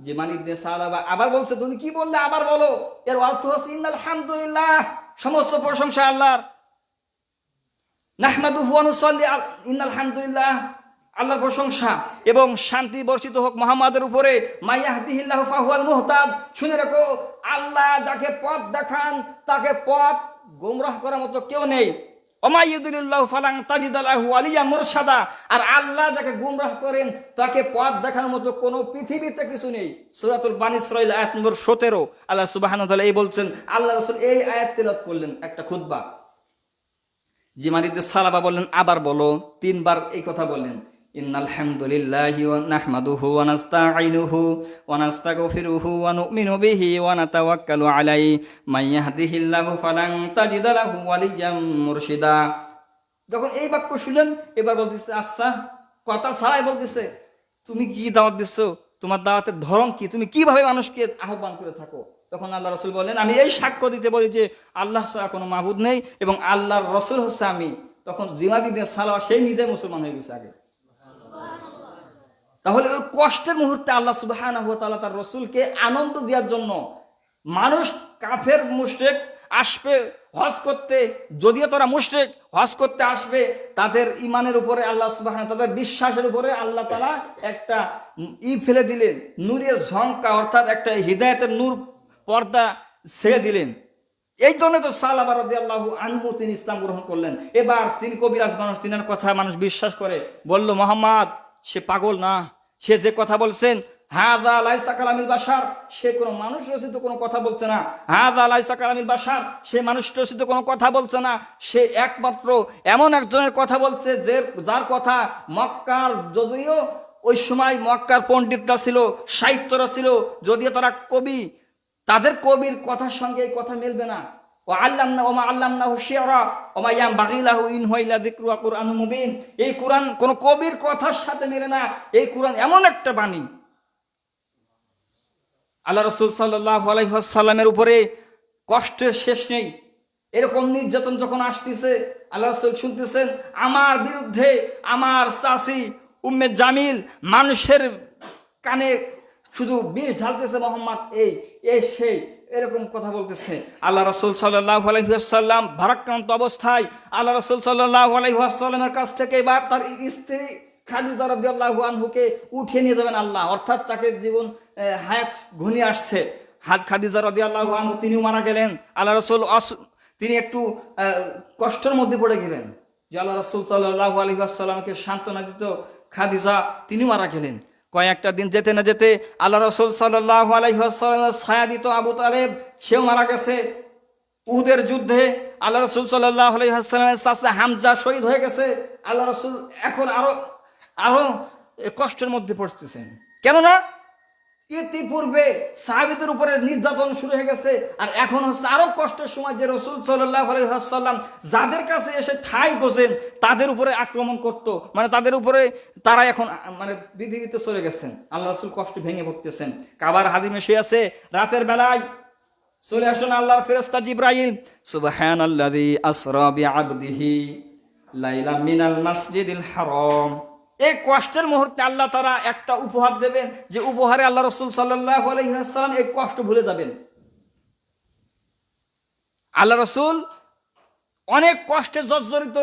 জিমাদ ইবনে সালাবা আবার বলছে তুমি কি বললে আবার বলো। এর অর্থ হচ্ছে ইন্নাল হামদুলিল্লাহ সমস্ত প্রশংসা আল্লাহর, নাহমাদুহু ওয়া নুসাল্লি ইন্নাল হামদুলিল্লাহ আল্লাহর প্রশংসা এবং শান্তি বর্ষিত হোক মুহাম্মাদের উপরে। মান ইয়াহদিহিল্লাহু ফাহুয়াল মুহতাদ, শুনে রাখো আল্লাহ যাকে পথ দেখান তাকে পথ গোমরাহ করার মতো কেউ নেই। ওয়া মান ইউদ্লিলহু ফালান তাজিদা লাহু ওয়ালিয়্যাম মুরশিদা, আর আল্লাহ যাকে গোমরাহ করেন তাকে পথ দেখানোর মতো কোনো পৃথিবীতে কিছু নেই। সূরাতুল বানী ইসরাঈল আয়াত নম্বর 17 আল্লাহ সুবহানাহু ওয়া তাআলা এই বলছেন, আল্লাহ রাসূল এই আয়াত তেলাওয়াত করলেন একটা খুতবা। জিমাদ ইবনে সালাবা বললেন আবার বলো, 3 বার এই কথা বললেন ইন্নাল হামদুলিল্লাহি ওয়া নাহমাদুহু ওয়া নাস্তাঈনুহু ওয়া নাস্তাগফিরুহু ওয়া নু'মিনু বিহি ওয়া নাতাওয়াক্কালু আলাইহি মান ইয়াহদিহিল্লাহু ফালান তাজিদা লাহু ওয়ালিয়্যাম মুরশিদা। যখন এই বাক্য শুনলেন এবার বলতেছে আচ্ছা কথা ছাড়াই বলতেছে তুমি কি দাওয়াত দিচ্ছ, তোমার দাওয়াতের ধরন কি, তুমি কিভাবে মানুষকে আহ্বান করে থাকো। তখন আল্লাহ রাসূল বললেন আমি এই সাক্ষ্য দিতে বলি যে আল্লাহ ছাড়া কোনো মাবুদ নেই এবং আল্লাহর রাসূল হচ্ছে আমি। তখন জিমাদি দিয়ে সালাওয়া সেই নিজে মুসলমান হয়ে গেছে আগে। তাহলে ওই কষ্টের মুহূর্তে আল্লাহ সুবহানাহু ওয়া তাআলা তার রসুলকে আনন্দ দেওয়ার জন্য মানুষ কাফের মুশরিক আসবে হজ করতে, যদিও তারা মুশরিক হজ করতে আসবে, তাদের ইমানের উপরে আল্লাহ সুবহানাহু তাদের বিশ্বাসের উপরে আল্লাহ তাআলা একটা ফেলে দিলেন, নূরের ঝঙ্কা, অর্থাৎ একটা হিদায়াতের নূর পর্দা ছেড়ে দিলেন। এই জন্য তো সাহাবা রাদিয়াল্লাহু আনহু তিনি ইসলাম গ্রহণ করলেন। এবার তিনি কবিরাজ মানুষ, তিনার কথা মানুষ বিশ্বাস করে, বলল মুহাম্মদ সে পাগল না, সে যে কথা বলছেন হাযা লাইসা কালামিল বাশার, সে কোনো মানুষ রচিত কোনো কথা বলছে না। হাযা লাইসা কালামিল বাশার, সে মানুষ রচিত কোনো কথা বলছে না, সে একমাত্র এমন একজনের কথা বলছে যার কথা মক্কার, যদিও ওই সময় মক্কার পণ্ডিতরা ছিল, সাহিত্যরা ছিল, যদিও তারা কবি, তাদের কবির কথার সঙ্গে এই কথা মিলবে না। ও আল্লামনা ওমা আল্লামনাহু শিয়রা ওমা ইয়ামবাগি লাহু ইন হুয়া ইল্লা যিকরু ওয়া কুরআনুম মুবিন, এই কুরআন কোন কবির কথার সাথে মেলে না। এই কুরআন এমন একটা বাণী। আল্লাহ রাসূল সাল্লাল্লাহু আলাইহি ওয়াসাল্লামের উপরে কষ্টের শেষ নেই। এরকম নির্যাতন যখন আসতেছে, আল্লাহ রাসূল শুনতেছেন, আমার বিরুদ্ধে আমার চাচি উম্মে জামিল মানুষের কানে শুধু বিষ ঢালতেছে, মোহাম্মদ এই সেই এরকম কথা বলতেছে। আল্লাহ রাসূল সাল্লাল্লাহু আলাইহি ওয়াসাল্লাম ভারাক্রান্ত অবস্থায় আল্লাহ রাসূল সাল্লাল্লাহু আলাইহি ওয়াসাল্লামের কাছ থেকে এবার তার স্ত্রী খাদিজা রাদিয়াল্লাহু আনহুকে উঠিয়ে নিয়ে যাবেন আল্লাহ, অর্থাৎ তাকে জীবন হায়াত ঘনিয়ে আসছে। খাদিজা রাদিয়াল্লাহু আনহু তিনিও মারা গেলেন। আল্লাহ রাসূল তিনি একটু কষ্টের মধ্যে পড়ে গেলেন, যে আল্লাহ রাসূল সাল্লাল্লাহু আলাইহি ওয়াসাল্লামকে সান্ত্বনা দিত খাদিজা, তিনি মারা গেলেন। কয়েকটা দিন যেতে না যেতে আল্লাহ রাসূল সাল্লাল্লাহু আলাইহি ওয়াসাল্লামের ছায়া দিত আবু তালেব, সেও মারা গেছে। উহুদের যুদ্ধে আল্লাহ রাসূল সাল্লাল্লাহু আলাইহি ওয়াসাল্লামের চাচা হামজা শহীদ হয়ে গেছে। আল্লাহ রাসূল এখন আরো কষ্টের মধ্যে পড়তেছেন, কেননা ইতিপূর্বে সাহাবীদের উপরে নির্যাতন শুরু হয়ে গেছে, আর এখন হচ্ছে আরো কষ্টের সময়, যে রাসূল সাল্লাল্লাহু আলাইহি ওয়াসাল্লাম যাদের কাছে এসে ঠাঁই গোছেন তাদের উপরে আক্রমণ করত, মানে তাদের উপরে তারা এখন মানে পৃথিবীতে চলে গেছেন। আল্লাহ রাসূল কষ্টে ভেঙে পড়তেছেন, কাবার হাদিমে শুয়ে আছে। রাতের বেলায় চলে আসলেন আল্লাহর ফেরেশতা জিবরাইল, সুবহানাল্লাযী আসরা বিআবদিহি লাইলাম মিনাল মাসজিদিল হারাম। এই কষ্টের মুহূর্তে আল্লাহ তারা একটা উপহার দেবেন, যে উপহারে আল্লাহ রাসূল সাল্লাল্লাহু আলাইহি ওয়াসাল্লাম এই কষ্ট ভুলে যাবেন। আল্লাহ রাসূল অনেক কষ্টে জর্জরিত,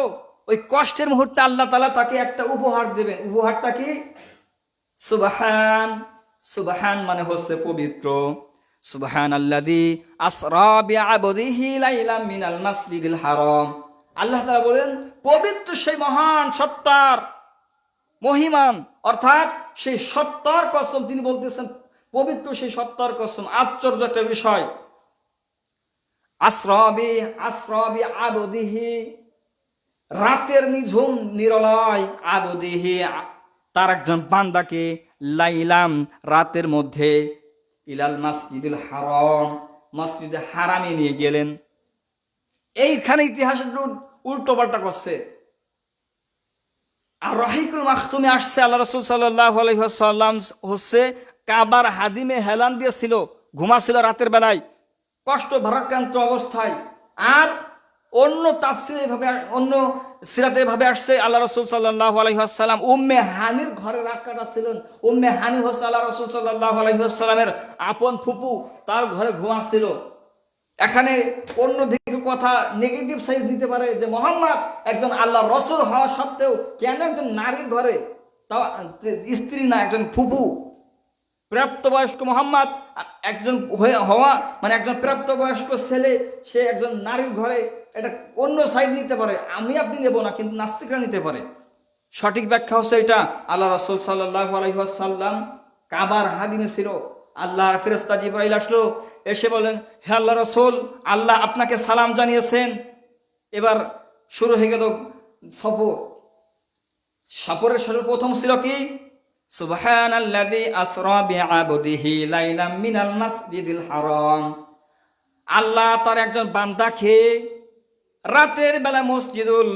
ওই কষ্টের মুহূর্তে আল্লাহ তাআলা তাকে একটা উপহার দেবেন। উপহারটা কি? সুবহান। সুবহান মানে হচ্ছে পবিত্র। সুবহানাল্লাযী আসরা বিআবদিহি লাইলাম মিনাল মাসজিদিল হারাম। আল্লাহ তাআলা বলেন, পবিত্র সেই মহান সত্তার, মহিমান, অর্থাৎ সেই সত্তার কসম। তিনি বলতেছেন পবিত্র সেই সত্তার কসম। আশ্চর্য একটা বিষয়। আসরাবি আবদিহি, রাতের নিঝুম নিরলয়, আবদিহি তার একজন বান্দাকে, লাইলাম রাতের মধ্যে, ইলাল মাসজিদুল হারাম মসজিদে হারামে নিয়ে গেলেন। এইখানে ইতিহাস একটু উল্টো পাল্টা করছে। আর রহিকুল মাখতুমে আসছে আল্লাহ রাসূল সাল্লাল্লাহু আলাইহি ওয়াসাল্লাম হচ্ছে কাবার হাদিমে হেলান দিয়েছিল, ঘুমাছিল রাতের বেলায় কষ্ট ভারাক্রান্ত অবস্থায়। আর অন্য তাফসিরে এভাবে, অন্য সিরাতে এভাবে আসছে আল্লাহ রাসূল সাল্লাল্লাহু আলাইহি ওয়াসাল্লাম উম্মে হানির ঘরে রাত কাটাচ্ছিলেন। উম্মে হানি হচ্ছে আল্লাহ রাসূল সাল্লাল্লাহু আলাইহি ওয়াসাল্লামের আপন ফুপু, তার ঘরে ঘুমাচ্ছিল। এখানে অন্যদিকে কথা নেগেটিভ সাইজ নিতে পারে, যে মুহাম্মদ একজন আল্লাহ রসুল হওয়া সত্ত্বেও কেন একজন নারীর ঘরে, তাও স্ত্রী না, একজন ফুফু, প্রাপ্তবয়স্ক মুহাম্মদ একজন হওয়া মানে একজন প্রাপ্তবয়স্ক ছেলে, সে একজন নারীর ঘরে, এটা অন্য সাইড নিতে পারে, আমি আপনি নেব না, কিন্তু নাস্তিকরা নিতে পারে। সঠিক ব্যাখ্যা হচ্ছে এটা। আল্লাহ রাসূল সাল্লাল্লাহু আলাইহি ওয়াসাল্লাম কাবার হাদিমে ছিল। আল্লাহর ফেরেশতা জিবরাইল আসলো, এসে বলেন, হে আল্লাহ রাসূল, আল্লাহ আপনাকে সালাম জানিয়েছেন। এবার শুরু হয়ে গেল সফর। সফরের সর্বপ্রথম ছিল কি? সুবহানাল্লাযী আসরা বিআবদিহি লাইলাম মিনাল মাসজিদিল হারাম। আল্লাহ তার একজন বান্দাকে রাতের বেলা মসজিদুল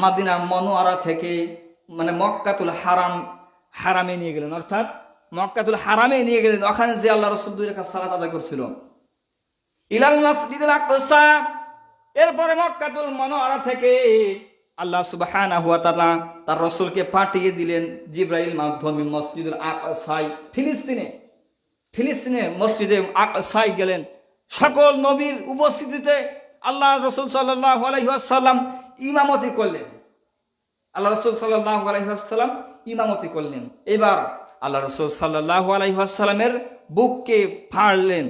মদিনা মনোয়ারা থেকে, মানে মক্কাতুল হারামে নিয়ে গেলেন, অর্থাৎ মক্কাতুল হারামে নিয়ে গেলেন। ওখানে যে আল্লাহ রাসূল 2 রাকাত সালাত আদায় করছিল। ইলাল মাসজিদুল আকসা, এরপরে মক্কাতুল মুনাওয়ারা থেকে আল্লাহ সুবহানাহু ওয়া তাআলা তার রাসূলকে পাঠিয়ে দিলেন জিবরাইল মাধ্যমে মসজিদুল আকসায় ফিলিস্তিনে মসজিদে আকসায় গেলেন। সকল নবীর উপস্থিতিতে আল্লাহ রাসূল সাল্লাল্লাহু আলাইহি ওয়াসাল্লাম ইমামতি করলেন। আল্লাহ রাসূল সাল্লাল্লাহু আলাইহি ওয়াসাল্লাম ইমামতি করলেন। এবার আল্লাহ রাসূল সাল্লাল্লাহু আলাইহি ওয়াসাল্লামের বুককে ফাড়লেন,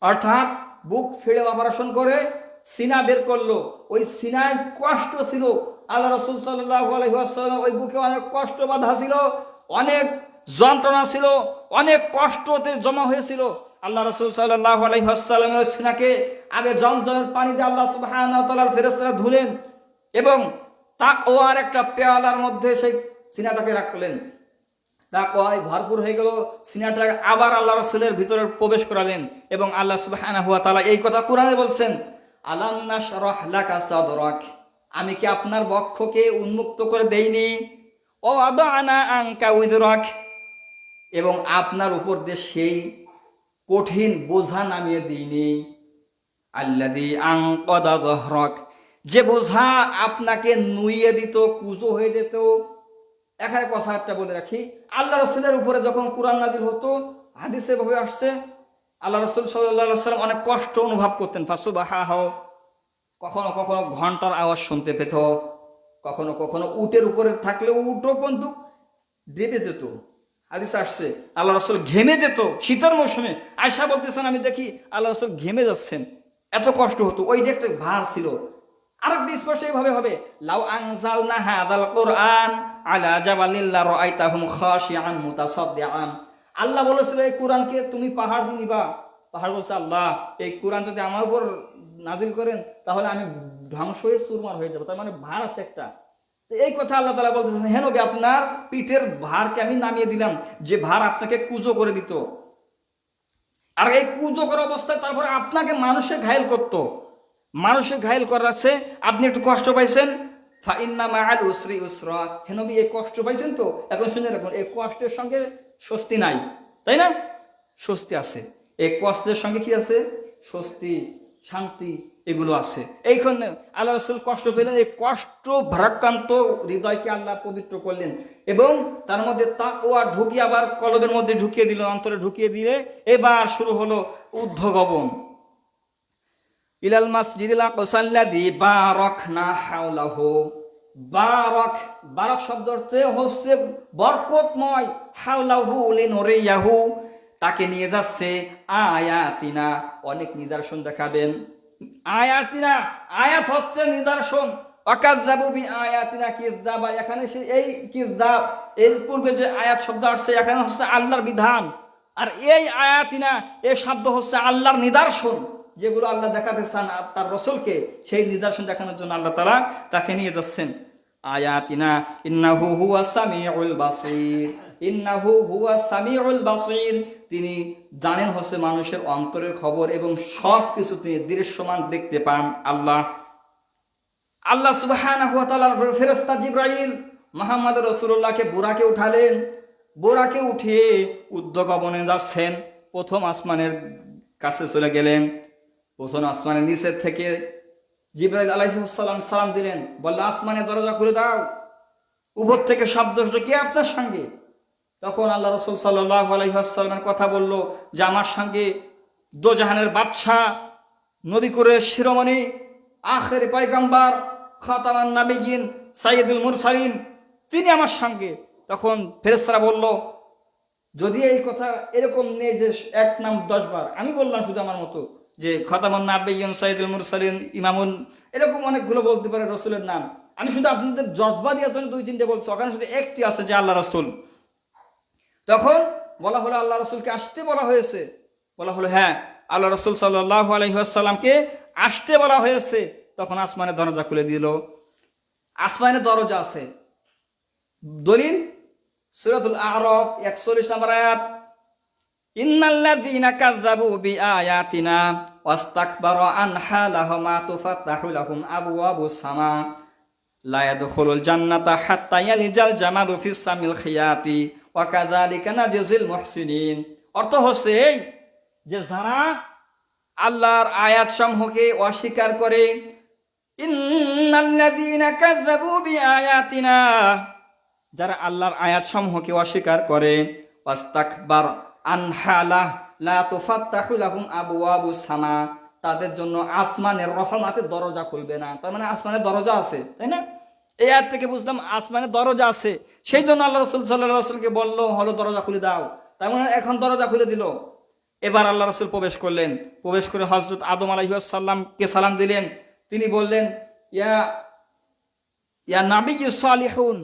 অর্থাৎ বুক ফেড়ে অপারেশন করে সিনা বের করলো। ওই সিনায় কষ্ট ছিল, আল্লাহ রাসূল সাল্লাল্লাহু আলাইহি ওয়াসাল্লাম ওই বুকে অনেক কষ্ট বাঁধা ছিল, অনেক যন্ত্রণা ছিল, অনেক কষ্টতে জমা হয়েছিল। আল্লাহ রাসূল সাল্লাল্লাহু আলাইহি ওয়াসাল্লামের সিনাকে আগে জমজমের পানি দিয়ে আল্লাহ সুবহানাহু ওয়া তাআলার ফেরেশতারা ধুলেন এবং তাকওয়ার একটা পেয়ালার মধ্যে সেই সিনাটাকে রাখলেন। তাকওয়ায় ভরপুর হয়ে গেল, সিনাটাকে আবার আল্লাহ রাসূলের ভিতরে প্রবেশ করালেন এবং আল্লাহ সুবহানাহু ওয়া তাআলা এই কথা কোরআনে বলছেন, আলাম নাশরাহ লাকা সাদরাক, আমি কি আপনার বক্ষকে উন্মুক্ত করে দেইনি, ও আদানা আনকা উযরাক, এবং আপনার উপর দিয়ে সেই কঠিন বোঝা নামিয়ে দিইনি, আল্লাযী আনকাদা যহরাক, যে বোঝা আপনাকে নুইয়ে দিত, কুজো হয়ে যেত। এখানে কথা একটা বলে রাখি, আল্লাহ রাসূলের উপরে যখন কোরআন নাযিল হতো, হাদিসে ভাবে আসছে আল্লাহ রাসূল সাল্লাল্লাহু আলাইহি ওয়াসাল্লাম অনেক কষ্ট অনুভব করতেন। ফাসুবাহাহু, কখনো কখনো ঘন্টার আওয়াজ শুনতে পেত, কখনো কখনো উটের উপরে থাকলে উটও বন্দুক ডেবে যেত। হাদিস আসছে আল্লাহ রাসূল ঘেমে যেত শীতের মৌসুমে। আয়েশা বলতেছেন, আমি দেখি আল্লাহ রাসূল ঘেমে যাচ্ছেন, এত কষ্ট হতো। ওইটা একটা ভার ছিল। আরেকটি স্পষ্ট এইভাবে হবে, লাউ আনজালনা হাযাল কুরআন আলা জাবালিল লারাআইতাহুম খাশিআন মুতাসাদ্দিআন। আল্লাহ বলেছিল এই কোরআনকে তুমি পাহাড় দিয়ে নিবা। পাহাড় বলছে, আল্লাহ এই কোরআন যদি আমার উপর নাজিল করেন তাহলে আমি ধ্বংস হয়ে চুরমার হয়ে যাবো। তার মানে ভার আছে একটা। এই কথা আল্লাহ তাআলা বলতেছেন, হে নবী, আপনার পিঠের ভারকে আমি নামিয়ে দিলাম, যে ভার আপনাকে কুজো করে দিত। আর এই কুজো করা অবস্থায় তারপরে আপনাকে মানুষে ঘায়েল করতো। মানুষে ঘায়েল করার আছে, আপনি একটু কষ্ট পাইছেন, ফাইন্না মাআল উসরি ইউসরা। হে নবী, এই কষ্ট পাইছেন তো, এখন শুনে রাখুন, এই কষ্টের সঙ্গে স্বস্তি নাই, তাই না? স্বস্তি আছে। এই কষ্টের সঙ্গে কি আছে? স্বস্তি, শান্তি, এগুলো আছে। এইখানে আল্লাহ রাসূল কষ্ট পেলেন, এই কষ্ট ভারাক্রান্ত হৃদয়কে আল্লাহ পবিত্র করলেন এবং তার মধ্যে তাকওয়া ঢুকিয়ে আবার কলবের মধ্যে ঢুকিয়ে দিল, অন্তরে ঢুকিয়ে দিলে এবার শুরু হলো ঊর্ধ্বগমন। ইলাল মাসজিদিল আকসাল্লাযী বারাকনা হাওলাহু। বারাক শব্দ হচ্ছে বরকতময়, হাওলাহু লিনুরিয়াহু, তাকে নিয়ে যাচ্ছে আয়াতিনা, অনেক নিদর্শন দেখাবেন। আয়াতিনা, আয়াত হচ্ছে নিদর্শন। ওয়াকাযযাবু বিআয়াতিনা কিযযাবা, এখানে সে এই কিযযাব, এর পূর্বে যে আয়াত শব্দ আসছে এখানে হচ্ছে আল্লাহর বিধান, আর এই আয়াতিনা এই শব্দ হচ্ছে আল্লাহর নিদর্শন, যেগুলো আল্লাহ দেখাতে চান তার রাসূলকে, সেই নিদর্শন দেখানোর জন্য আল্লাহ তাআলা তাকে নিয়ে যাচ্ছেন। আয়াতিনা ইন্নাহু হুয়াস সামিউল বাসীর, ইন্নাহু হুয়াস সামিউল বাসীর, তিনি জানেন হচ্ছে মানুষের অন্তরের খবর এবং সব কিছু তিনি দৃশ্যমান দেখতে পান। আল্লাহ সুবহানাহু ওয়া তাআলার ফেরেশতা জিবরাইল মুহাম্মদ রাসূলুল্লাহকে বুরাকে উঠালেন। বুরাকে উঠিয়ে ঊর্ধ্বগমনে যাচ্ছেন। প্রথম আসমানের কাছে চলে গেলেন। প্রথম আসমানের নিচের থেকে জিবরাইল আলাইহিস সালাম সালাম দিলেন, বললেন আসমানের দরজা খুলে দাও। উপর থেকে শব্দ হলো, কে আপনার সঙ্গে? তখন আল্লাহ রাসূল সাল্লাল্লাহু আলাইহি ওয়াসাল্লামের কথা বলল যে আমার সঙ্গে দোজাহানের বাদশা, নবী কুরের শিরোমণি, আখির পয়গম্বর, খাতামান নাবিয়িন, সাইয়্যিদুল মুরসালিন, তিনি আমার সঙ্গে। তখন ফেরেশতারা বলল, যদি এই কথা এরকম নেই যে এক নাম 10 বার, আমি বললাম শুধু আমার মতো যে খাতামান নাবিয়িন, সাইয়্যিদুল মুরসালিন, ইমামুন, এরকম অনেকগুলো বলতে পারে রাসূলের নাম। আমি শুধু আপনাদের জজবা দিয়ে তো 2-3টে বলছি, ওখানে শুধু একটি আছে যে আল্লাহ রাসূল। তখন বলা হলো আল্লাহ রাসূলকে আসতে বলা হয়েছে। বলা হলো হ্যাঁ, আল্লাহ রাসূল সাল্লাল্লাহু আলাইহি ওয়াসাল্লামকে আসতে বলা হয়েছে। তখন আসমানের দরজা খুলে দিল। আসমানের দরজা আছে, দলিল সূরাতুল আ'রাফ 41 নম্বর আয়াত, ইন্নাল্লাযীনা কাযযাবু বিআয়াতিনা ওয়াস্তাকবারু আনহা লাহুম তুফাত্তাহু লাহুম আবওয়াবুস সামা লা ইয়াদখুলুল জান্নাতা হাত্তা ইয়ালিজাল জামালু ফিস সামিল খিয়াতি ওয়া কাযালিকা নাজিল মুহসিনিন। অর্থ হচ্ছে এই যে যারা আল্লাহর আয়াতসমূহকে অস্বীকার করে, ইন্নাল্লাযীনা কাযযাবু বিআয়াতিনা, যারা আল্লাহর আয়াত সমূহকে অস্বীকার করে, ওয়াস্তাকবার আনহা লা তুফাত্তাহু লাহুম আবওয়াবুস সামা, তাদের জন্য আসমানের রহমতের দরজা খুলবে না। তার মানে আসমানের দরজা আছে, তাই না? এই আয়াত থেকে বুঝলাম আসমানের দরজা আছে, সেই জন্য আল্লাহ রাসূল সাল্লাল্লাহু আলাইহি ওয়াসাল্লামকে বলল, হলো দরজা খুলে দাও। তার মানে এখন দরজা খুলে দিল। এবার আল্লাহ রাসূল প্রবেশ করলেন, প্রবেশ করে হযরত আদম আলাইহিস সালামকে সালাম দিলেন। তিনি বললেন, ইয়া ইয়া নাবিয়্যুস সালিহুন,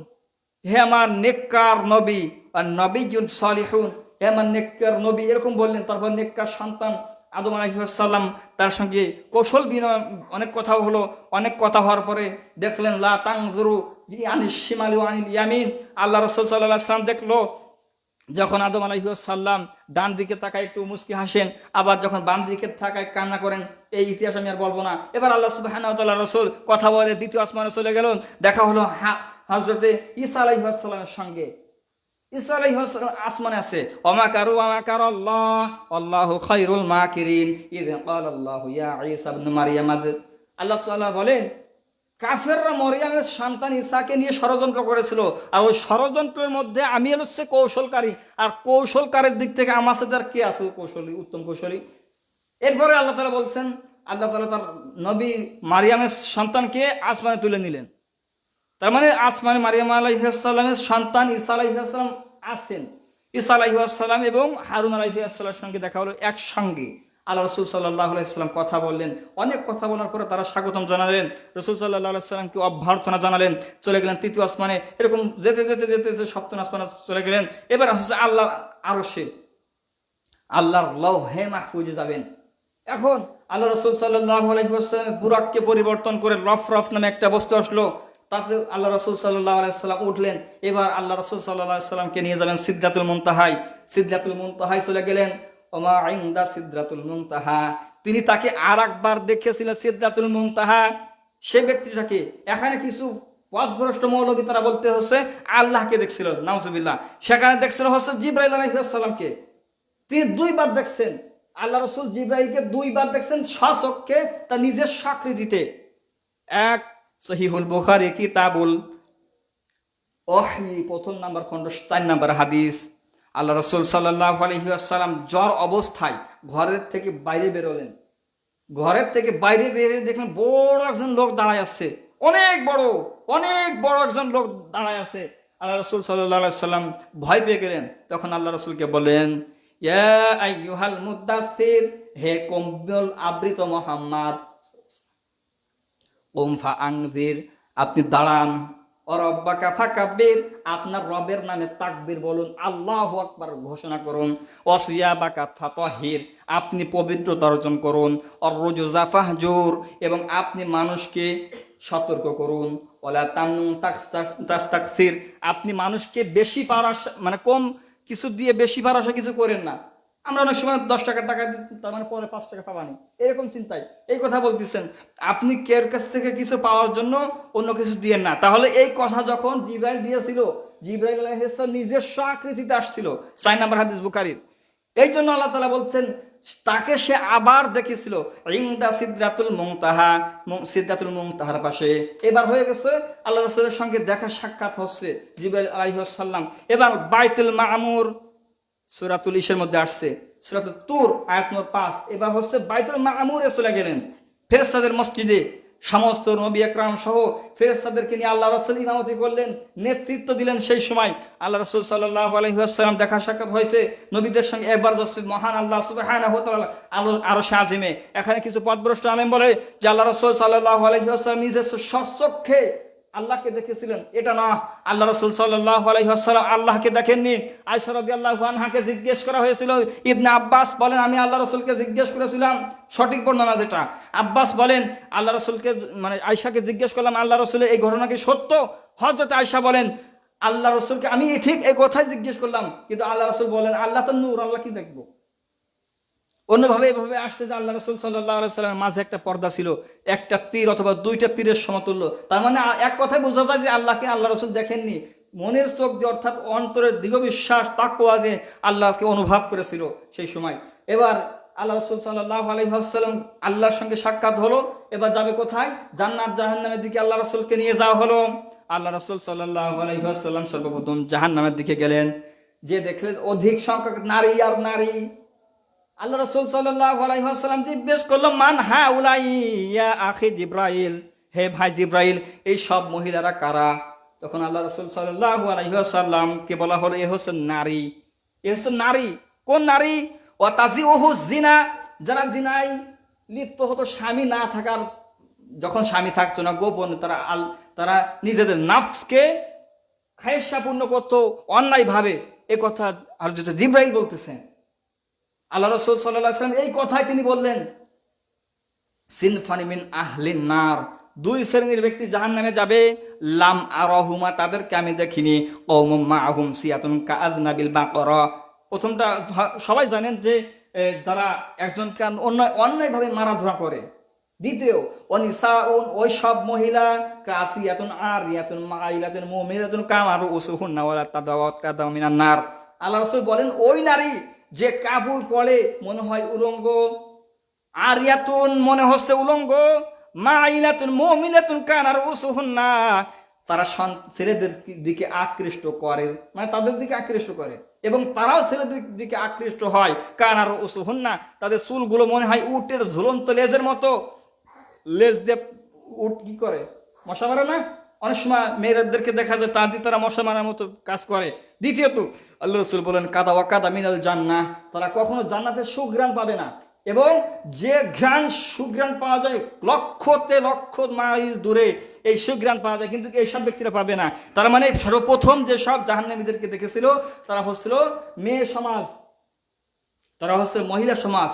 হে আমার নেককার নবী, আর নবিয়্যুন সালিহুন, হে আমার নেককার নবী, এরকম বললেন। তারপর নেককার সন্তান আদম আলাইহিস সালাম তার সঙ্গে কৌশল বিনিময় অনেক কথা হলো। অনেক কথা হওয়ার পরে দেখলেন লা তানজুরু আনিশ শিমালি ওয়া আনিল ইয়ামিন, আল্লাহ রাসূল সাল্লাল্লাহু আলাইহি ওয়াসাল্লাম দেখলো যখন আদম আলাইহিস সালাম ডান দিকে তাকায় একটু মুস্কি হাসেন, আবার যখন বাম দিকে তাকায় কান্না করেন। এই ইতিহাস আমি আর বলবো না। এবার আল্লাহ সুবহানাহু ওয়া তাআলা রাসূল কথা বলে দ্বিতীয় আসমানে চলে গেলেন। দেখা হলো হযরতে ঈসা আলাইহিস সালামের সঙ্গে। ঈসা আলাইহিস সালাম আসমানে আছে। ওমা কারু ওমা কারাল্লাহ আল্লাহু খায়রুল মাকিরিন ইয ক্বালাল্লাহু ইয়া ঈসা ইবনে মারইয়াম, আল্লাহ তাআলা বলেন কাফেররা মরিয়মের সন্তান ঈসাকে নিয়ে ষড়যন্ত্র করেছিল, আর ওই ষড়যন্ত্রের মধ্যে আমি হচ্ছে কৌশলকারী, আর কৌশলকারীর দিক থেকে আমার সাথে আর কে আছে কৌশলী, উত্তম কৌশলী। এরপরে আল্লাহ তাআলা বলছেন, আল্লাহ তাআলা তার নবী মারিয়ামের সন্তানকে আসমানে তুলে নিলেন। তার মানে আসমানে মারিয়াম আলাইহিস সালামের সন্তান ঈসা আলাইহিস সালাম আছেন। ঈসা আলাইহিস সালাম এবং হারুন আলাইহিস সালামের সঙ্গে দেখা হলো একসঙ্গে। আল্লাহ রসুল সাল্লাল্লাহু আলাইহি সাল্লাম কথা বললেন। অনেক কথা বলার পরে তারা স্বাগতম জানালেন, রসুল সাল্লাল্লাহু আলাইহি সাল্লামকে অভ্যর্থনা জানালেন, চলে গেলেন তৃতীয় আসমানে। এরকম যেতে যেতে যেতে সপ্তম আসমানে চলে গেলেন। এবার হচ্ছে আল্লাহর আরশে, আল্লাহর লৌহে মাহফুজে যাবেন। এখন আল্লাহ রসুল সাল্লাল্লাহু আলাইহি ওয়াসাল্লামের বুরাককে পরিবর্তন করে রফ রফ নামে একটা বস্তু আসলো, তাতে আল্লাহ রসুল সাল্লাল্লাহু আলাইহি সাল্লাম উঠলেন। এবার আল্লাহ রসুল সাল্লাল্লাহু আলাইহি সাল্লামকে নিয়ে যাবেন সিদরাতুল মুনতাহায়। সিদরাতুল মুনতাহায় চলে গেলেন। ওমা ইনদা সিদরাতুল মুনতাহা, তিনি তাকে আর একবার দেখেছিলেন সিদরাতুল মুনতাহা। সে ব্যক্তিটাকে এখানে কিছু পথভ্রষ্ট মৌলবী তারা বলতে হচ্ছে আল্লাহকে দেখছিল, নাউজুবিল্লাহ। সেখানে দেখছিল হচ্ছে জিবরাইল আলাইহিস সালামকে। তিনি দুইবার দেখছেন, আল্লাহ রসুল জিবরাইলকে দুইবার দেখছেন স্বচক্ষে, তার নিজের স্বীকৃতিতে। এক সহিহুল বুখারী কিতাবুল ওহী প্রথম নাম্বার খণ্ড 4 নাম্বার হাদিস। আল্লাহ রসুল সাল্লাল্লাহু আলাইহি ওয়াসাল্লাম জ্বর অবস্থায় ঘরের থেকে বাইরে বেরোলেন। ঘরের থেকে বাইরে বেরিয়ে দেখলেন বড় একজন লোক দাঁড়ায় আছে, অনেক বড় একজন লোক দাঁড়ায় আছে। আল্লাহ রসুল সাল্লাল্লাহু আলাইহি ওয়াসাল্লাম ভয় পেয়ে গেলেন। তখন আল্লাহ রসুলকে বলেন, ইয়া আইয়ুহাল মুদ্দাসসির, হে কম্বল আবৃত মুহাম্মদ, কুম ফাআনজির, আপনি দাঁড়ান। রব্বাকা ফাকাব্বির, আপনার রবের নামে তাকবীর বলুন, আল্লাহু আকবার ঘোষণা করুন। ওয়াসিয়াবাকা ফাতাহির, আপনি পবিত্রতা অর্জন করুন। অররুজুজা ফাহজুর, এবং আপনি মানুষকে সতর্ক করুন। ওয়ালা তামনুন তাস্তাকসির, আপনি মানুষকে বেশি পাওয়ার মানে কম কিছু দিয়ে বেশি পাওয়ার আশা কিছু করেন না। আমরা অনেক সময় 10 টাকা দিই, তার মানে পরে 5 টাকা পাবানি, এরকম চিন্তায় এই কথা বলতেছেন। আপনি কের কাছ থেকে কিছু পাওয়ার জন্য অন্য কিছু দিয়েন না। তাহলে এই কথা যখন জিবরাইল দিয়েছিল, জিবরাইল আলাইহিস সালাম নিজের স্বীকৃতিতে আসছিল, 4 নাম্বার হাদিস বুখারীর। এই জন্য আল্লাহ তাআলা বলছেন তাকে সে আবার দেখেছিল ইনদা সিদরাতুল মুনতাহা, সিদরাতুল মুনতাহার পাশে। এবার হয়ে গেছে আল্লাহ রাসূলের সঙ্গে দেখা সাক্ষাৎ হচ্ছে জিবরাইল আলাইহিস সালাম। এবার বাইতুল মামুর সূরাতুল ইসের মধ্যে আসছে, সূরাতুত তুর আয়াত নম্বর 5। এবার হচ্ছে বাইতুল মামুরে চলে গেলেন, ফেরেশতাদের মসজিদে। সমস্ত নবী একরাম সহ ফেরেশতাদেরকে নিয়ে আল্লাহ রাসূল ইমামতি করলেন, নেতৃত্ব দিলেন। সেই সময় আল্লাহ রাসূল সাল্লাল্লাহু আলাইহি ওয়াসাল্লাম দেখা সাক্ষাৎ হয়েছে নবীদের সঙ্গে। একবার যাচ্ছে মহান আল্লাহ সুবহানাহু ওয়া তাআলা আরশে আজিমে। এখানে কিছু পথভ্রষ্ট আলেম বলে যে আল্লাহ রাসূল সাল্লাল্লাহু আলাইহি ওয়াসাল্লাম নিজের স্বচক্ষে আল্লাহকে দেখেছিলেন। এটা না, আল্লাহ রাসূল সাল্লাল্লাহু আলাইহি ওয়াসাল্লাম আল্লাহকে দেখেননি। আয়েশা রাদিয়াল্লাহু আনহাকে জিজ্ঞেস করা হয়েছিল, ইবনে আব্বাস বলেন আমি আল্লাহ রাসূলকে জিজ্ঞেস করেছিলাম, সঠিক বর্ণনা যেটা। আব্বাস বলেন আল্লাহ রাসূলকে মানে আয়েশাকে জিজ্ঞেস করলাম আল্লাহ রাসূলের এই ঘটনা কি সত্য? হযরত আয়েশা বলেন আল্লাহ রাসূলকে আমি ঠিক এই কথাই জিজ্ঞেস করলাম, কিন্তু আল্লাহ রাসূল বলেন আল্লাহ তো নূর, আল্লাহ কি দেখবো। অন্যভাবে এভাবে আসছে যে আল্লাহ রাসূল সাল্লাল্লাহু আলাইহি ওয়াসাল্লামের মাঝে একটা পর্দা ছিল, একটা তীর অথবা 2টা তীরের সমতুল্য। তার মানে এক কথায় বোঝা যায় যে আল্লাহকে আল্লাহ রাসূল দেখেননি। মনের চোখ দিয়ে অর্থাৎ অন্তরের দৃঢ় বিশ্বাস তাকওয়া যে আল্লাহকে অনুভব করেছিল সেই সময়। এবার আল্লাহ রাসূল সাল্লাল্লাহু আলাইহি ওয়াসাল্লাম আল্লাহর সঙ্গে সাক্ষাৎ হলো। এবার যাবে কোথায়? জান্নাত জাহান্নামের দিকে আল্লাহ রাসূলকে নিয়ে যাওয়া হলো। আল্লাহ রাসূল সাল্লাল্লাহু আলাইহি ওয়াসাল্লাম সর্বপ্রথম জাহান্নামের দিকে গেলেন, যে দেখলেন অধিক সংখ্যক নারী আর নারী। আল্লাহ রাসূল সাল্লাল্লাহু আলাইহি ওয়াসাল্লাম জিজ্ঞেস করলো, মান হাউলাই ইয়া আখি জিব্রাইল, হে ভাই জিব্রাইল, এই সব মহিলারা কারা? তখন আল্লাহ রাসূল সাল্লাল্লাহু আলাইহি ওয়াসাল্লামকে বলা হলো, এ হচ্ছে নারী, এ হচ্ছে নারী। কোন নারী? ওয়া তাজিউহু জিনা, যারা জিনায় লিপ্ত হতো স্বামী না থাকার, যখন স্বামী থাকতো না গোপনে তারা নিজেদের নাফসকে খায়েশাপূর্ণ করতো অন্যায়ভাবে। এ কথা হযরত জিব্রাইল বলতেছেন। আল্লাহ রাসূল সাল্লাল্লাহু আলাইহি ওয়াসাল্লাম এই কথাই তিনি বললেন, সিনফানি মিন আহলিন নার, দুই শ্রেণীর ব্যক্তি জাহান্নামে যাবে। লাম আরাহুমা, তাদেরকে আমি দেখিনি। কওমুম মাআহুম সিয়াতুন কাআযনাবিল বাকরা, প্রথমটা সবাই জানেন যে যারা একজনকে অন্যায়ভাবে মারাধরা করে। দ্বিতীয়, অনিসাউন, ওই সব মহিলা, কাসিয়াতুন আরিয়াতুন মাইলাতুন মুমিনাতুন কামারু উসুহুন্না ওয়ালা তাদাওয়াত কাদাও মিনান নার। আল্লাহ রাসূল বলেন, ওই নারী যে কাপড় পরে মনে হয় উলঙ্গ, আরিয়াতুন মনে হচ্ছে উলঙ্গ, মাইলাতুন মুমিনাতুন কানার উসুহুন্না, তারা ছেলেদের দিকে আকৃষ্ট করে, মানে তাদের দিকে আকৃষ্ট করে, এবং তারাও ছেলেদের দিকে আকৃষ্ট হয়। কানার উসুহুন্না, তাদের চুলগুলো মনে হয় উটের ঝুলন্ত লেজের মতো। লেজ দিয়ে উট কি করে? মশা মারে না? অনেক সময় মেয়েদেরকে দেখা যায় তা দিয়ে তারা মশা মারার মতো কাজ করে। দ্বিতীয়ত আল্লাহ রাসূল বলেন, কাদা ওয়া কাদা মিনাল জান্নাহ, তারা কখনো জান্নাতের সুঘ্রাণ পাবে না। এবং যে ঘ্রাণ সুঘ্রাণ পাওয়া যায় লক্ষতে লক্ষ মাইল দূরে, এই সুঘ্রাণ পাওয়া যায়, কিন্তু এইসব ব্যক্তিরা পাবে না। তার মানে সর্বপ্রথম যে সব জাহান্নামীদেরকে দেখেছিল তারা হচ্ছিল মেয়ে সমাজ, তারা হচ্ছে মহিলা সমাজ।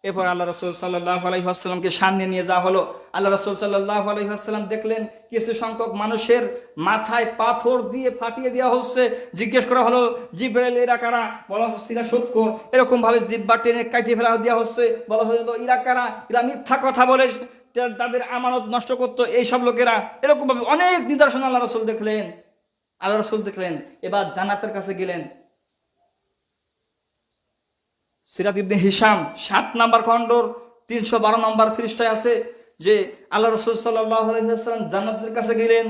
এরপর আল্লাহ রাসূল সাল্লাল্লাহু আলাইহি ওয়াসাল্লামকে সামনে নিয়ে যাওয়া হলো। আল্লাহ রাসূল সাল্লাল্লাহু আলাইহি ওয়াসাল্লাম দেখলেন কিছু সংখ্যক মানুষের মাথায় পাথর দিয়ে ফাটিয়ে দেওয়া হচ্ছে। জিজ্ঞেস করা হলো, জিব্রাইল এরা কারা? বলা হচ্ছে এরা সূক্ষ্ম, এরকম ভাবে জিহ্বা টেনে কাটিয়ে ফেলা দেওয়া হচ্ছে। বলা হলো এরা কারা? এরা মিথ্যা কথা বলে তাদের আমানত নষ্ট করতো, এইসব লোকেরা। এরকম ভাবে অনেক নিদর্শন আল্লাহ রাসূল দেখলেন। আল্লাহ রাসূল দেখলেন। এবার জান্নাতের কাছে গেলেন। সিরাত ইবনে হিশাম 7 নম্বর খণ্ডর 312 নম্বর পৃষ্ঠায় আছে যে আল্লাহ রাসূল সাল্লাল্লাহু আলাইহি ওয়াসাল্লাম জান্নাতের কাছে গেলেন।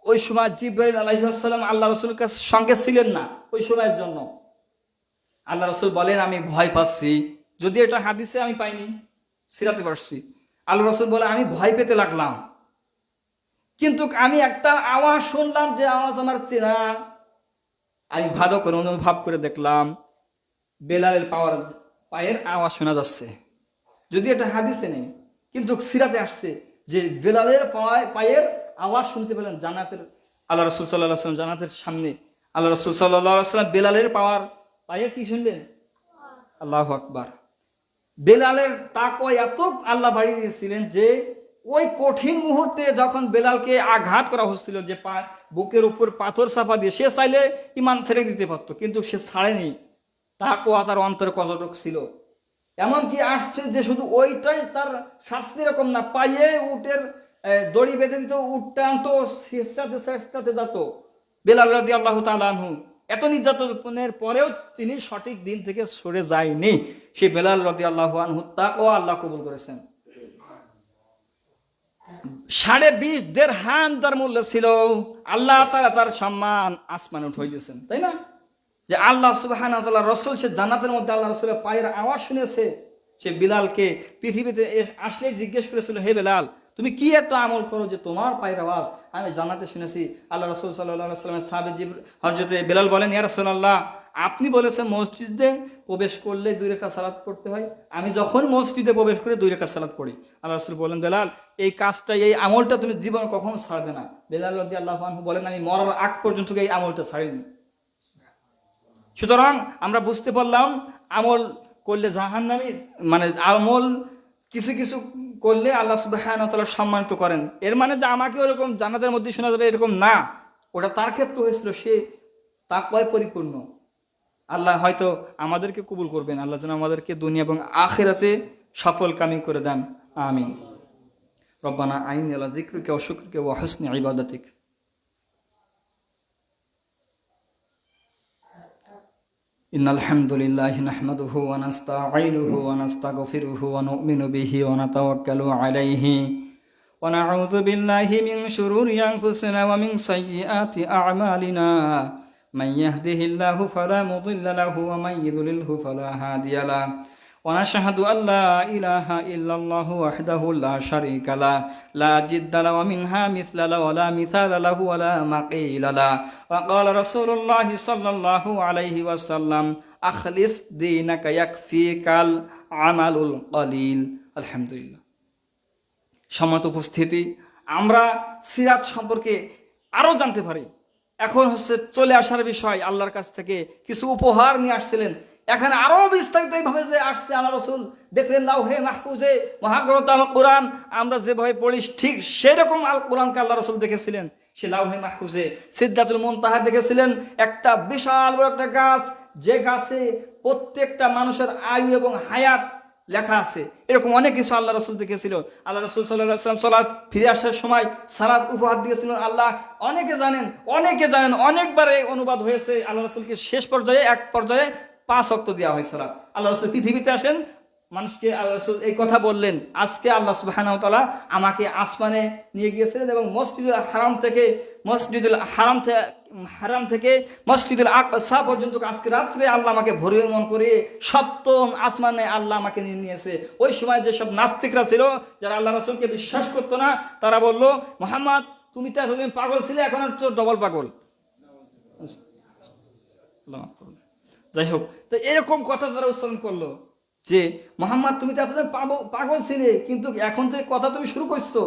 ওই সময় জিবরাইল আলাইহিস সালাম আল্লাহ রাসূলের কাছে সঙ্গে ছিলেন না ওই সময়ের জন্য। আল্লাহ রাসূল বলেন, আমি ভয় পাচ্ছি। যদি এটা হাদিসে আমি পাইনি, সিরাতে পারছি। আল্লাহ রাসূল বলে, আমি ভয় পেতে লাগলাম, কিন্তু আমি একটা আওয়াজ শুনলাম, যে আওয়াজ আমার চেনা। আমি ভালো করে অনুভব করে দেখলাম বেলালের পায়ের আওয়াজ শোনা যাচ্ছে। যদি এটা হাদিসে নেই, কিন্তু সিরাতে আসছে যে বেলালের পায়ের আওয়াজ শুনতে পেলেন জান্নাতের। আল্লাহ রাসূল সাল্লাল্লাহু আলাইহি ওয়াসাল্লাম জান্নাতের সামনে আল্লাহ রাসূল সাল্লাল্লাহু আলাইহি ওয়াসাল্লাম বেলালের পায়ের কি শুনলেন? আল্লাহু আকবার। বেলালের তাকওয়া এত আল্লাহ বাড়িয়ে দিয়েছিলেন যে ওই কঠিন মুহূর্তে যখন বেলালকে আঘাত করা হচ্ছিল, যে বুকের উপর পাথর চাপা দিয়ে, সে চাইলে ঈমান ছেড়ে দিতে পারতো, কিন্তু সে ছাড়েনি। তাকওয়া তার অন্তরে কতটুক ছিল। এমনকি আসছে যে শুধু ওইটাই তার শাস্তি, রকম না, পায়ে উটের দড়ি বেঁধে দিত, উটটা আনতো, শেষটাতে যেত। বেলাল রাদিয়াল্লাহু তাআলা আনহু এত নির্যাতনের পরেও তিনি সঠিক দিন থেকে সরে যায়নি। সেই বেলাল রাদিয়াল্লাহু আনহু তাকওয়া আল্লাহ কবুল করেছেন। 20.5 দিরহাম তার মূল্য ছিল। আল্লাহ তাআলা তার সম্মান আসমানে উঠাই দিয়েছেন, তাই না? যে আল্লাহ সুবহানাহু ওয়া তাআলা রাসূল, সে জান্নাতের মধ্যে আল্লাহ রাসূলের পায়ের আওয়াজ শুনেছে। সে বিলালকে পৃথিবীতে আসলে জিজ্ঞেস করেছিল, হে বেলাল, তুমি কি এত আমল করো যে তোমার পায়ের আওয়াজ আমি জান্নাতে শুনেছি? আল্লাহ রাসূল সাল্লাল্লাহু আলাইহি ওয়াসাল্লামের সাহাবী হযরত বেলাল বলেন, ইয়া রাসূলুল্লাহ, আপনি বলেছেন মসজিদে প্রবেশ করলে 2 রাকাত সালাত পড়তে হয়। আমি যখন মসজিদে প্রবেশ করে 2 রাকাত সালাত পড়ি। আল্লাহ রাসূল বলেন, বেলাল, এই কাজটা, এই আমলটা তুমি জীবনে কখনো ছাড়বে না। বেলাল রাদিয়াল্লাহু আনহু বলেন, আমি মরার আগ পর্যন্ত এই আমলটা ছাড়িনি। সুতরাং আমরা বুঝতে পারলাম আমল করলে জাহান্নামী, মানে আমল কিছু কিছু করলে আল্লাহ সুবহানাহু ওয়া তাআলা সম্মানিত করেন। এর মানে যে আমাকে ওরকম জান্নাতের মধ্যে শোনা যাবে এরকম না। ওটা তার ক্ষেত্রে হয়েছিল, সে তাকওয়ায় পরিপূর্ণ। আল্লাহ হয়তো আমাদেরকে কবুল করবেন। আল্লাহ যেন আমাদেরকে দুনিয়া এবং আখিরাতে সফলকামী করে দেন। আমিন। রব্বানা আইনি আলা যিকরিকা ওয়া শুকরিকা ওয়া হুসনি ইবাদাতিক। ইন্নাল হামদুলিল্লাহি নাহমাদুহু ওয়া নাস্তাঈনুহু ওয়া নাস্তাগফিরুহু ওয়া নু'মিনু বিহি ওয়া নাতাওয়াক্কালু আলাইহি ওয়া নাউযু বিল্লাহি মিন শুরুরি আনফুসিনা ওয়া মিন সাইয়্যিআতি আ'মালিনা মান ইয়াহদিহিল্লাহু ফালা মুদিল্লা লাহু ওয়া মান ইউদ্লিলহু ফালা হাদিয়া লাহু ওয়া নাশহাদু আল্লা ইলাহা ইল্লাল্লাহু ওয়াহদাহু লা শারীকা লাহু লা জিদ্দা লাহু ওয়া মিনহা মিছলা লাহু ওয়া লা মিসালা লাহু ওয়া লা মাকিলা লাহু ওয়া ক্বালা রাসূলুল্লাহি সাল্লাল্লাহু আলাইহি ওয়াসাল্লাম আখলিস দীনাকা ইয়াকফিকাল আমালুল কলিল। আলহামদুলিল্লাহ। সম্মানিত উপস্থিতি, আমরা সিরাত সম্পর্কে আরও জানতে পারি। এখন চলে আসার বিষয়, আল্লাহর কাছ থেকে কিছু উপহার নিয়ে আসছিলেন। এখানে আরো বিস্তারিত এইভাবে যে আসছে, আল্লাহ রসুল দেখলেন লাউহে মাহফুজে মহাগ্রন্থ আল কোরআন আমরা যেভাবে পড়ি ঠিক সেরকম আল কোরআনকে আল্লাহ রসুল দেখেছিলেন। সে লাউহে মাহফুজে সিদরাতুল মুনতাহা দেখেছিলেন, একটা বিশাল বড় একটা গাছ, যে গাছে প্রত্যেকটা মানুষের আয়ু এবং হায়াত লেখা আছে। এরকম অনেক কিছু আল্লাহ রসুল দেখেছিল। আল্লাহ রসুল সাল্লাল্লাহু আলাইহি ওয়াসাল্লাম সালাত ফিরে আসার সময় সালাত উপহার দিয়েছিলেন আল্লাহ। অনেকে জানেন অনেকবার এই অনুবাদ হয়েছে। আল্লাহ রসুলকে শেষ পর্যায়ে এক পর্যায়ে 5 ওয়াক্ত দেওয়া হয় সালাত। আল্লাহ রসুল পৃথিবীতে আসেন, মানুষকে আল্লাহ রসুল এই কথা বললেন, আজকে আল্লাহ সুবহানাহু ওয়া তাআলা আমাকে আসমানে নিয়ে গিয়েছিলেন এবং মসজিদুল হারাম থেকে মসজিদুল আকসা পর্যন্ত আজকে রাত্রে আল্লাহ আমাকে ভ্রমণ করে সপ্তম আসমানে আল্লাহ আমাকে নিয়ে নিয়েছে। ওই সময় যেসব নাস্তিকরা ছিল, যারা আল্লাহ রসুলকে বিশ্বাস করতো না, তারা বলল, মুহাম্মদ তুমি তো এতদিন পাগল ছিলে, এখন হচ্ছে ডবল পাগল। যাই হোক, তো এরকম কথা তারা উচ্চারণ করলো যে মুহাম্মদ তুমি তো এতদিন পাগল ছিলে, কিন্তু এখন তো কথা তুমি শুরু করছো,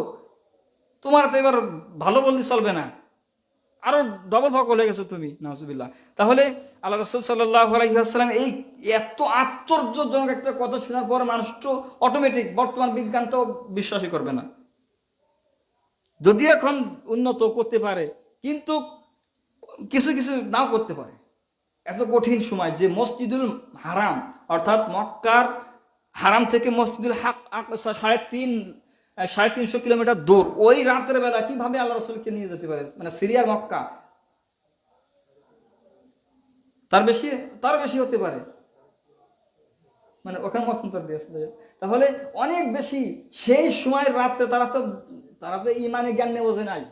তোমার তো এবার ভালো বললে চলবে না, আরো ডবল পাগল হয়ে গেছো তুমি, নাউজুবিল্লাহ। তাহলে আল্লাহ রাসূল সাল্লাল্লাহু আলাইহি ওয়াসাল্লাম এই এত আশ্চর্যজনক একটা কথা শোনার পর মানুষ তো অটোমেটিক বর্তমান বিজ্ঞান তো বিশ্বাসই করবে না। যদি এখন উন্নত করতে পারে, কিন্তু কিছু কিছু নাও করতে পারে। এত কঠিন সময় যে মসজিদুল হারাম অর্থাৎ মক্কার হারাম থেকে মসজিদুল আকসা 350 কিলোমিটার দূর, ওই রাতের বেলা কিভাবে আল্লাহ রসুলকে নিয়ে যেতে পারে? মানে সিরিয়ার মক্কা, তার বেশি হতে পারে, মানে ওখানে মতান্তর দিয়েছে। তাহলে অনেক বেশি সেই সময়ের রাত্রে তারা তো ইমানে জ্ঞান নিয়ে বোঝে নাই,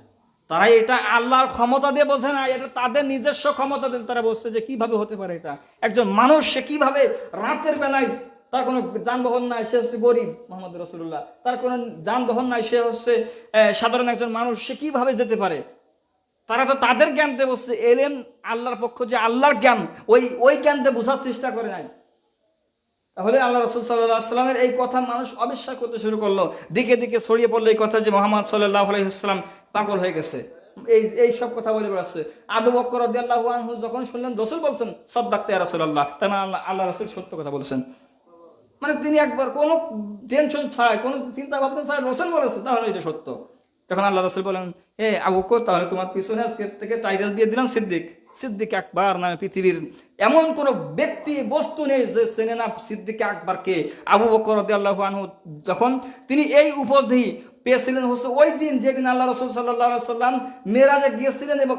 তারা এটা আল্লাহর ক্ষমতা দিয়ে বোঝে না, এটা তাদের নিজস্ব ক্ষমতা দিয়ে তারা বলছে যে কিভাবে হতে পারে এটা। একজন মানুষ সে কিভাবে রাতের বেলায়, তার কোনো যানবাহন নাই, সে হচ্ছে গরিব মোহাম্মদ রাসূলুল্লাহ, তার কোনো যানবাহন নাই, সে হচ্ছে সাধারণ একজন মানুষ, সে কিভাবে যেতে পারে? তারা তো তাদের জ্ঞান দিয়ে বসছে, এলেম আল্লাহর পক্ষ যে আল্লাহর জ্ঞান, ওই জ্ঞান দিয়ে বোঝার চেষ্টা করে নাই। তাহলে আল্লাহ রাসূল সাল্লাল্লাহু আলাইহি ওয়াসাল্লামের এই কথা মানুষ অবিশ্বাস করতে শুরু করলো, দিকে দিকে ছড়িয়ে পড়লো এই কথা যে মুহাম্মদ সাল্লাল্লাহু আলাইহি ওয়াসাল্লাম পাগল হয়ে গেছে। এই সব কথা বলে বেড়াচ্ছে। আবু বকর রাদিয়াল্লাহু আনহু যখন শুনলেন রাসূল বলছেন সাদ্দাকতা ইয়া রাসূলুল্লাহ, তার মানে আল্লাহ রাসূল সত্য কথা বলছেন। মানে তিনি একবার কোনো টেনশন ছাড়াই, কোনো চিন্তা ভাবনা ছাড়াই রাসূল বলেছেন, তাহলে এটা সত্য। তখন আল্লাহ রাসূল বলেন, আবু বকর, তাহলে তোমার পিছনে আজকে থেকে টাইটেল দিয়ে দিলাম সিদ্দিক আকবর নামে। পৃথিবীর এমন কোনো ব্যক্তি বস্তু নেই যে চেনে না সিদ্দিক আকবরকে। আবু বকর রাদিয়াল্লাহু আনহু যখন তিনি এই উপাধি পেয়েছিলেন হচ্ছে ওই দিন যেদিন আল্লাহ রাসূল সাল্লাল্লাহু আলাইহি ওয়াসাল্লাম মেরাজে গিয়েছিলেন এবং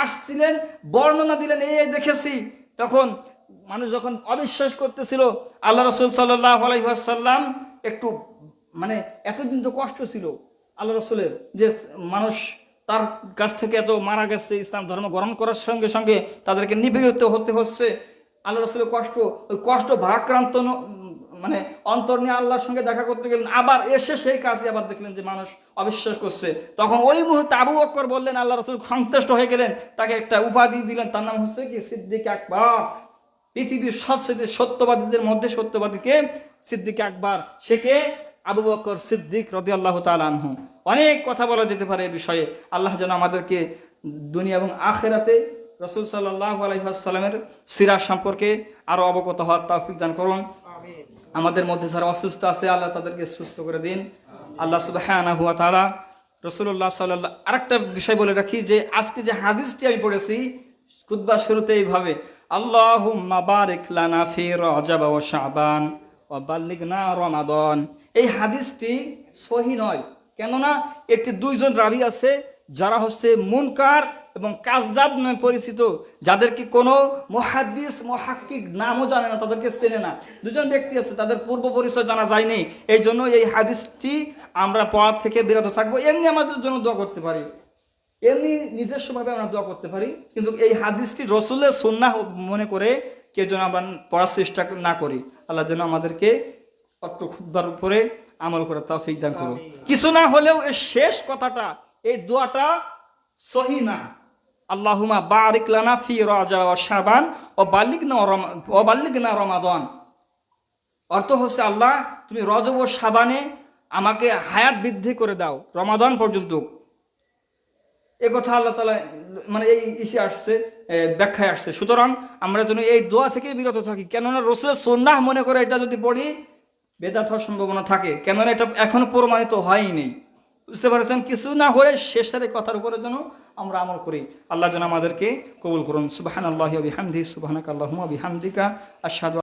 আসছিলেন, বর্ণনা দিলেন এই দেখেছি। তখন মানুষ যখন অবিশ্বাস করতেছিল, আল্লাহ রাসূল সাল্লাল্লাহু আলাইহি ওয়াসাল্লাম একটু মানে এতদিন তো কষ্ট ছিল আল্লাহ রাসূলের, যে মানুষ তার কাছ থেকে এত মারা গেছে, ইসলাম ধর্ম গ্রহণ করার সঙ্গে সঙ্গে তাদেরকে নিপীড়িত হতে হচ্ছে। আল্লাহ রাসূলের কষ্ট ভারাক্রান্ত মানে অন্তর নিয়ে আল্লাহর সঙ্গে দেখা করতে গেলেন, আবার এসে সেই কাজে আবার দেখলেন যে মানুষ অবিশ্বাস করছে। তখন ওই মুহূর্তে আবু বকর বললেন, আল্লাহ রাসূল সন্তুষ্ট হয়ে গেলেন, তাকে একটা উপাধি দিলেন, তার নাম হচ্ছে কি সিদ্দিক আকবর। পৃথিবীর সবচেয়ে সত্যবাদীদের মধ্যে সত্যবাদীকে সিদ্দিক আকবর, সে কে? আবু বকর সিদ্দিক রাদিয়াল্লাহু তাআলা আনহু। অনেক কথা বলা যেতে পারে এই বিষয়ে। আল্লাহ যেন আমাদেরকে দুনিয়া এবং আখিরাতে রাসূল সাল্লাল্লাহু আলাইহি ওয়াসাল্লামের সিরাত সম্পর্কে আরো অবগত হওয়ার তৌফিক দান করুন। আমাদের মধ্যে যারা অসুস্থ আছে আল্লাহ তাদেরকে সুস্থ করে দিন। আল্লাহ সুবহানাহু ওয়া তাআলা রাসূলুল্লাহ সাল্লাল্লাহু, আরেকটা বিষয় বলে রাখি যে আজকে যে হাদিসটি আমি পড়েছি খুতবার শুরুতে এইভাবে, আল্লাহুম্মা বারিক লানা ফি রজব ওয়া শাবান ওয়া বাল্লিগনা রমাদান, এই হাদিসটি সহিহ নয়। কেননা এতে 2 জন রাবী আছে যারা হচ্ছে মুনকার এবং কাযযাব নামে পরিচিত, যাদেরকে কোনো মুহাদ্দিস মুহাক্কিক নামও জানে না, তাদেরকে চেনে না, দুজন ব্যক্তি আছে, তাদের পূর্ব পরিচয় জানা যায়নি। এই জন্য এই হাদিসটি আমরা পড়া থেকে বিরত থাকবো। এমনি আমাদের জন্য দোয়া করতে পারি, এমনি নিজস্বভাবে আমরা দোয়া করতে পারি, কিন্তু এই হাদিসটি রসুলের সুন্নাহ মনে করে কেউ যেন আমরা পড়ার চেষ্টা না করি। আল্লাহ যেন আমাদেরকে অত খুতবার উপরে আমল করার তৌফিক দান করুন। কিছু না হলেও এই শেষ কথাটা, এই দোয়াটা সহি না, আল্লাহুম্মা বারিক লানা ফি রাজা ওয়া শাবান ও বাল্লিগনা রমাদান। অর্থ হচ্ছে, আল্লাহ তুমি রজব ও শাবানে আমাকে হায়াত বৃদ্ধি করে দাও রমাদান পর্যন্ত। এ কথা আল্লাহ তাআলা মানে এই ইসে আসছে, ব্যাখ্যায় আসছে। সুতরাং আমরা যেন এই দোয়া থেকে বিরত থাকি, কেননা রাসূলের সুন্নাহ মনে করে এটা যদি পড়ি বেদাত হওয়ার সম্ভাবনা থাকে, কেননা এটা এখনো প্রমাণিত হয়নি। বুঝতে পারছেন? কিছু না হয়ে শেষের এই কথার উপরে যেন আমরা আমল করি। আল্লাহ যেন আমাদেরকে কবুল করুন। সুবহানাল্লাহি ওয়া বিহামদিহি, সুবহানাকাল্লাহুম্মা ওয়া বিহামদিকা, আশহাদু